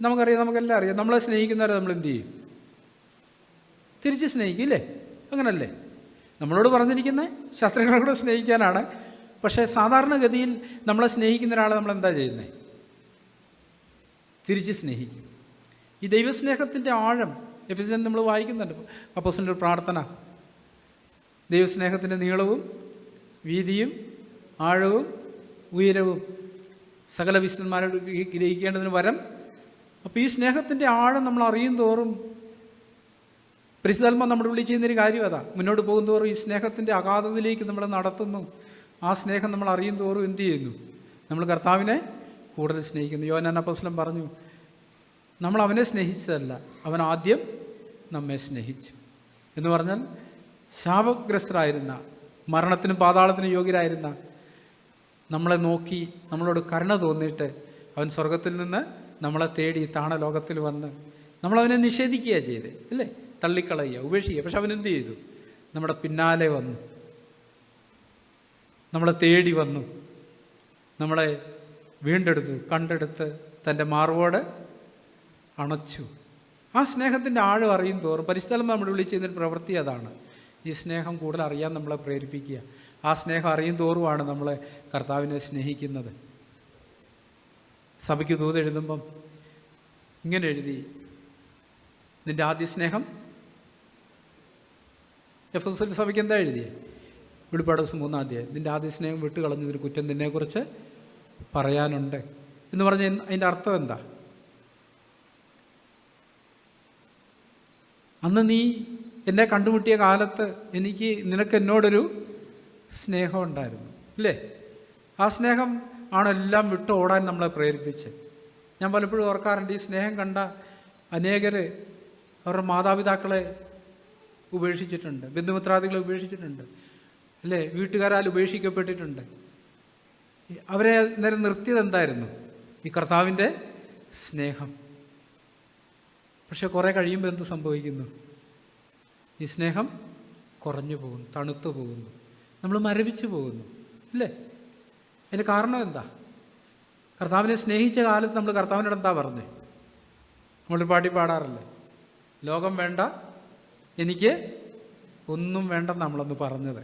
A: നമുക്കെല്ലാം അറിയാം. നമ്മളെ സ്നേഹിക്കുന്നവരെ നമ്മൾ എന്ത് ചെയ്യും? തിരിച്ച് സ്നേഹിക്കും, ഇല്ലേ? അങ്ങനല്ലേ നമ്മളോട് പറഞ്ഞിരിക്കുന്നത്? ശത്രുക്കളെ കൂടെ സ്നേഹിക്കാനാണ്. പക്ഷേ സാധാരണഗതിയിൽ നമ്മളെ സ്നേഹിക്കുന്ന ഒരാളെ നമ്മളെന്താ ചെയ്യുന്നത്? തിരിച്ച് സ്നേഹിക്കും. ഈ ദൈവസ്നേഹത്തിൻ്റെ ആഴം എഫെസ്യൻ നമ്മൾ വായിക്കുന്നുണ്ട്. അപ്പോസ്തലൻ്റെ പ്രാർത്ഥന, ദൈവസ്നേഹത്തിൻ്റെ നീളവും വീതിയും ആഴവും ഉയരവും സകല വിശുദ്ധന്മാരോട് ഗ്രഹിക്കേണ്ടതിന് വരം. അപ്പോൾ ഈ സ്നേഹത്തിൻ്റെ ആഴം നമ്മൾ അറിയും തോറും പരിശുദ്ധാത്മാവ് നമ്മുടെ ഉള്ളിൽ ചെയ്യുന്നൊരു കാര്യം അതാ. മുന്നോട്ട് പോകും തോറും ഈ സ്നേഹത്തിൻ്റെ അഗാധതയിലേക്ക് നമ്മളെ നടത്തുന്നു. ആ സ്നേഹം നമ്മൾ അറിയും തോറും എന്ത് ചെയ്യുന്നു? നമ്മൾ കർത്താവിനെ കൂടുതൽ സ്നേഹിക്കുന്നു. യോഹന്നാൻ അപ്പോസ്തലൻ പറഞ്ഞു, നമ്മൾ അവനെ സ്നേഹിച്ചതല്ല, അവൻ ആദ്യം നമ്മെ സ്നേഹിച്ചു എന്ന് പറഞ്ഞാൽ ശാപഗ്രസ്തരായിരുന്ന, മരണത്തിനും പാതാളത്തിനും യോഗ്യരായിരുന്ന നമ്മളെ നോക്കി നമ്മളോട് കരുണ തോന്നിയിട്ട് അവൻ സ്വർഗത്തിൽ നിന്ന് നമ്മളെ തേടി താണ ലോകത്തിൽ വന്ന് നമ്മളവനെ നിഷേധിക്കുകയാണ് ചെയ്തത്, അല്ലേ? തള്ളിക്കളയുക, ഉപേക്ഷിക്കുക. പക്ഷെ അവൻ എന്ത് ചെയ്തു? നമ്മുടെ പിന്നാലെ വന്നു, നമ്മളെ തേടി വന്നു, നമ്മളെ വീണ്ടെടുത്തു, കണ്ടെടുത്ത് തൻ്റെ മാർവോട് അണച്ചു. ആ സ്നേഹത്തിൻ്റെ ആഴം അറിയും തോറും പരിശുദ്ധാത്മാവ് നമ്മുടെ ഉള്ളിൽ ചെയ്യുന്നൊരു പ്രവൃത്തി അതാണ്. ഈ സ്നേഹം കൂടുതൽ അറിയാൻ നമ്മളെ പ്രേരിപ്പിക്കുക. ആ സ്നേഹം അറിയും തോറുമാണ് നമ്മളെ കർത്താവിനെ സ്നേഹിക്കുന്നത്. സഭയ്ക്ക് ദൂത് എഴുതുമ്പം ഇങ്ങനെ എഴുതി, നിൻ്റെ ആദ്യ സ്നേഹം. എഫെസോസ് സഭയ്ക്ക് എന്താ എഴുതിയത്? വെളിപ്പാട് 3 നിൻ്റെ ആദ്യ സ്നേഹം വിട്ടുകളഞ്ഞൊരു കുറ്റം നിന്നെക്കുറിച്ച് പറയാനുണ്ട് എന്ന് പറഞ്ഞ അതിൻ്റെ അർത്ഥം എന്താ? അന്ന് നീ എന്നെ കണ്ടുമുട്ടിയ കാലത്ത് നിനക്ക് എന്നോടൊരു സ്നേഹം ഉണ്ടായിരുന്നു, ഇല്ലേ? ആ സ്നേഹം ആണെല്ലാം വിട്ട് ഓടാൻ നമ്മളെ പ്രേരിപ്പിച്ച്. ഞാൻ പലപ്പോഴും ഓർക്കാറുണ്ട്, ഈ സ്നേഹം കണ്ട അനേകർ അവരുടെ മാതാപിതാക്കളെ ഉപേക്ഷിച്ചിട്ടുണ്ട്, ബന്ധുമിത്രാദികളെ ഉപേക്ഷിച്ചിട്ടുണ്ട്, അല്ലേ? വീട്ടുകാരാൽ ഉപേക്ഷിക്കപ്പെട്ടിട്ടുണ്ട്. അവരെ നേരം നിർത്തിയത് എന്തായിരുന്നു? ഈ കർത്താവിൻ്റെ സ്നേഹം. പക്ഷെ കുറേ കഴിയുമ്പോൾ എന്ത് സംഭവിക്കുന്നു? ഈ സ്നേഹം കുറഞ്ഞു പോകുന്നു, തണുത്തു പോകുന്നു, നമ്മൾ മരവിച്ചു പോകുന്നു, ഇല്ലേ? അതിന് കാരണം എന്താ? കർത്താവിനെ സ്നേഹിച്ച കാലത്ത് നമ്മൾ കർത്താവിനോട് എന്താ പറഞ്ഞേ? നമ്മൾ പാടി പാടാറില്ലേ? ലോകം വേണ്ട, എനിക്ക് ഒന്നും വേണ്ടെന്ന് നമ്മളൊന്ന് പറഞ്ഞത്.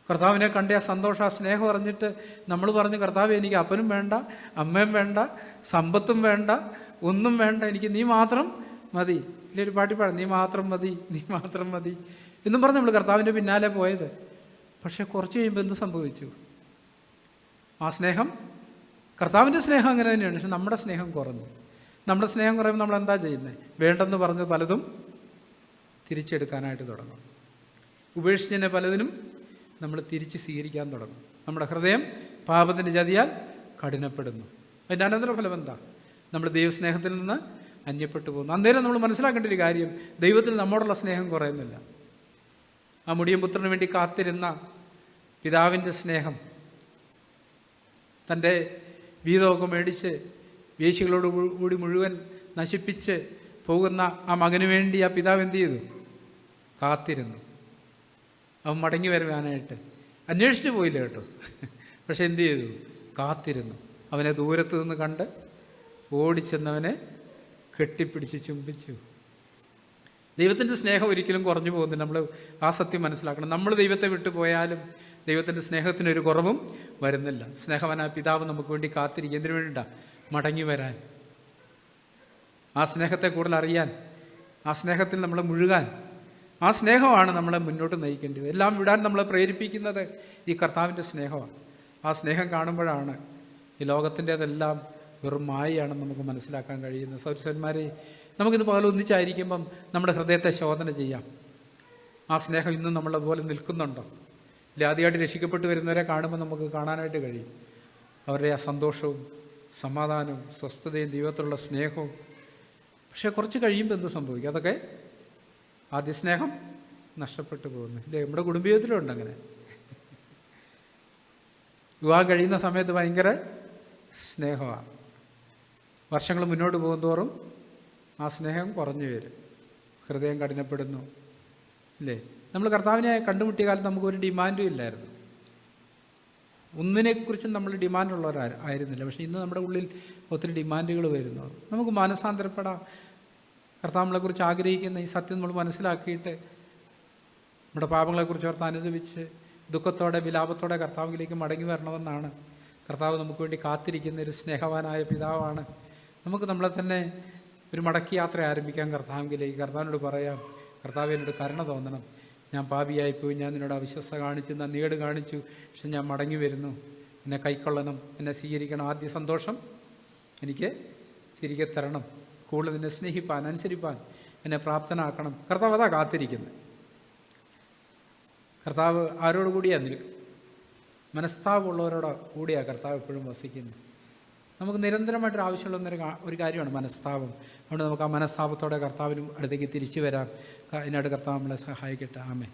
A: കർത്താവിനെ കണ്ട ആ സന്തോഷം, ആ സ്നേഹം അറിഞ്ഞിട്ട് നമ്മൾ പറഞ്ഞു, കർത്താവ് എനിക്ക് അപ്പനും വേണ്ട, അമ്മയും വേണ്ട, സമ്പത്തും വേണ്ട, ഒന്നും വേണ്ട, എനിക്ക് നീ മാത്രം മതി. ഇല്ല, ഒരു പാട്ടി പാടാം, നീ മാത്രം മതി, നീ മാത്രം മതി എന്നും പറഞ്ഞ് നമ്മൾ കർത്താവിൻ്റെ പിന്നാലെ പോയത്. പക്ഷെ കുറച്ച് കഴിയുമ്പോൾ എന്ത് സംഭവിച്ചു? ആ സ്നേഹം, കർത്താവിൻ്റെ സ്നേഹം അങ്ങനെ തന്നെയാണ്, പക്ഷെ നമ്മുടെ സ്നേഹം കുറഞ്ഞു. നമ്മുടെ സ്നേഹം കുറയുമ്പോൾ നമ്മൾ എന്താ ചെയ്യുന്നത്? വേണ്ടെന്ന് പറഞ്ഞ് പലതും തിരിച്ചെടുക്കാനായിട്ട് തുടങ്ങും. ഉപേക്ഷിച്ചതിനെ പലതിനും നമ്മൾ തിരിച്ച് സ്വീകരിക്കാൻ തുടങ്ങും. നമ്മുടെ ഹൃദയം പാപത്തിൻ്റെ ചതിയാൽ കഠിനപ്പെടുന്നു. അതിൻ്റെ അനന്തരഫലം എന്താ? നമ്മൾ ദൈവസ്നേഹത്തിൽ നിന്ന് അന്യപ്പെട്ടു പോകുന്നു. അന്നേരം നമ്മൾ മനസ്സിലാക്കേണ്ട ഒരു കാര്യം, ദൈവത്തിൽ നമ്മോടുള്ള സ്നേഹം കുറയുന്നില്ല. ആ മുടിയൻ പുത്രന് വേണ്ടി കാത്തിരുന്ന പിതാവിൻ്റെ സ്നേഹം, തൻ്റെ വീതമൊക്കെ മേടിച്ച് വേശ്യകളോട് കൂടി മുഴുവൻ നശിപ്പിച്ച് പോകുന്ന ആ മകന് വേണ്ടി ആ പിതാവ് എന്ത് ചെയ്തു? കാത്തിരുന്നു. അവൻ മടങ്ങി വരുവാനായിട്ട് അന്വേഷിച്ച് പോയില്ല കേട്ടോ, പക്ഷെ എന്ത് ചെയ്തു? കാത്തിരുന്നു. അവനെ ദൂരത്ത് നിന്ന് കണ്ട് ഓടിച്ചെന്നവനെ കെട്ടിപ്പിടിച്ച് ചുംബിച്ചു. ദൈവത്തിൻ്റെ സ്നേഹം ഒരിക്കലും കുറഞ്ഞു പോകുന്നില്ല. നമ്മൾ ആ സത്യം മനസ്സിലാക്കണം. നമ്മൾ ദൈവത്തെ വിട്ടു പോയാലും ദൈവത്തിൻ്റെ സ്നേഹത്തിനൊരു കുറവും വരുന്നില്ല. സ്നേഹവാനായ പിതാവ് നമുക്ക് വേണ്ടി കാത്തിരിക്കുക. എന്തിനു വേണ്ടിയിട്ടാ? മടങ്ങി വരാൻ, ആ സ്നേഹത്തെ കൂടുതൽ അറിയാൻ, ആ സ്നേഹത്തിൽ നമ്മൾ മുഴുകാൻ. ആ സ്നേഹമാണ് നമ്മളെ മുന്നോട്ട് നയിക്കേണ്ടത്. എല്ലാം വിടാൻ നമ്മളെ പ്രേരിപ്പിക്കുന്നത് ഈ കർത്താവിൻ്റെ സ്നേഹമാണ്. ആ സ്നേഹം കാണുമ്പോഴാണ് ഈ ലോകത്തിൻ്റെതെല്ലാം വെറും മായയാണെന്ന് നമുക്ക് മനസ്സിലാക്കാൻ കഴിയുന്നത്. സൗരന്മാരെ, നമുക്കിന്ന് പകൽ ഒന്നിച്ചായിരിക്കുമ്പം നമ്മുടെ ഹൃദയത്തെ ശോധന ചെയ്യാം. ആ സ്നേഹം ഇന്നും നമ്മളതുപോലെ നിൽക്കുന്നുണ്ടോ? ഇല്ല, ആദ്യമായിട്ട് രക്ഷിക്കപ്പെട്ട് വരുന്നവരെ കാണുമ്പോൾ നമുക്ക് കാണാനായിട്ട് കഴിയും അവരുടെ ആ സന്തോഷവും സമാധാനവും സ്വസ്ഥതയും ദൈവത്തിലുള്ള സ്നേഹവും. പക്ഷേ കുറച്ച് കഴിയുമ്പോൾ എന്ത് സംഭവിക്കും? അതൊക്കെ ആദ്യ സ്നേഹം നഷ്ടപ്പെട്ടു പോകുന്നു. ഇല്ലേ, നമ്മുടെ കുടുംബജീവിതത്തിലുണ്ട് അങ്ങനെ. വിവാഹം കഴിയുന്ന സമയത്ത് ഭയങ്കര സ്നേഹമാണ്. വർഷങ്ങൾ മുന്നോട്ട് പോകുന്തോറും ആ സ്നേഹം കുറഞ്ഞു വരും, ഹൃദയം കഠിനപ്പെടുന്നു. ഇല്ലേ, നമ്മൾ കർത്താവിനെ കണ്ടുമുട്ടിയ കാലത്ത് നമുക്കൊരു ഡിമാൻഡും ഇല്ലായിരുന്നു. ഒന്നിനെക്കുറിച്ചും നമ്മൾ ഡിമാൻഡുള്ളവരായിരുന്നില്ല. പക്ഷേ ഇന്ന് നമ്മുടെ ഉള്ളിൽ ഒത്തിരി ഡിമാൻഡുകൾ വരുന്നു. നമുക്ക് മാനസാന്തരപ്പെടാം. കർത്താവിനെക്കുറിച്ച് ആഗ്രഹിക്കുന്ന ഈ സത്യം നമ്മൾ മനസ്സിലാക്കിയിട്ട് നമ്മുടെ പാപങ്ങളെക്കുറിച്ച് ഓർത്ത് അനുദപിച്ച് ദുഃഖത്തോടെ വിലാപത്തോടെ കർത്താവിലേക്ക് മടങ്ങി വരണമെന്നാണ്. കർത്താവ് നമുക്ക് വേണ്ടി കാത്തിരിക്കുന്ന ഒരു സ്നേഹവാനായ പിതാവാണ്. നമുക്ക് നമ്മളെ തന്നെ ഒരു മടക്കി യാത്ര ആരംഭിക്കാം കർത്താവിലേക്ക്. കർത്താവിനോട് പറയാം, കർത്താവ് എന്നോട് കരുണ തോന്നണം, ഞാൻ പാപിയായിപ്പോയി, ഞാൻ നിന്നോട് അവിശ്വസ്ത കാണിച്ചു, നന്ദികേട് കാണിച്ചു, പക്ഷെ ഞാൻ മടങ്ങി വരുന്നു, എന്നെ കൈക്കൊള്ളണം, എന്നെ സ്വീകരിക്കണം, ആദ്യ സന്തോഷം എനിക്ക് തിരികെ തരണം, കൂടുതൽ നിന്നെ സ്നേഹിപ്പാൻ, അനുസരിപ്പാൻ എന്നെ പ്രാപ്തനാക്കണം. കർത്താവ് അതാ കാത്തിരിക്കുന്നത്. കർത്താവ് ആരോട് കൂടിയാണ് നിൽക്കും? മനസ്താപമുള്ളവരോട് കൂടിയാണ് കർത്താവ് എപ്പോഴും വസിക്കുന്നത്. നമുക്ക് നിരന്തരമായിട്ടൊരു ആവശ്യമുള്ള ഒരു കാര്യമാണ് മനസ്താപം. അതുകൊണ്ട് നമുക്ക് ആ മനസ്താപത്തോടെ കർത്താവിനും അടുത്തേക്ക് തിരിച്ചു വരാം. അതിനായിട്ട് കർത്താവ് നമ്മളെ സഹായിക്കട്ടെ. ആമേൻ.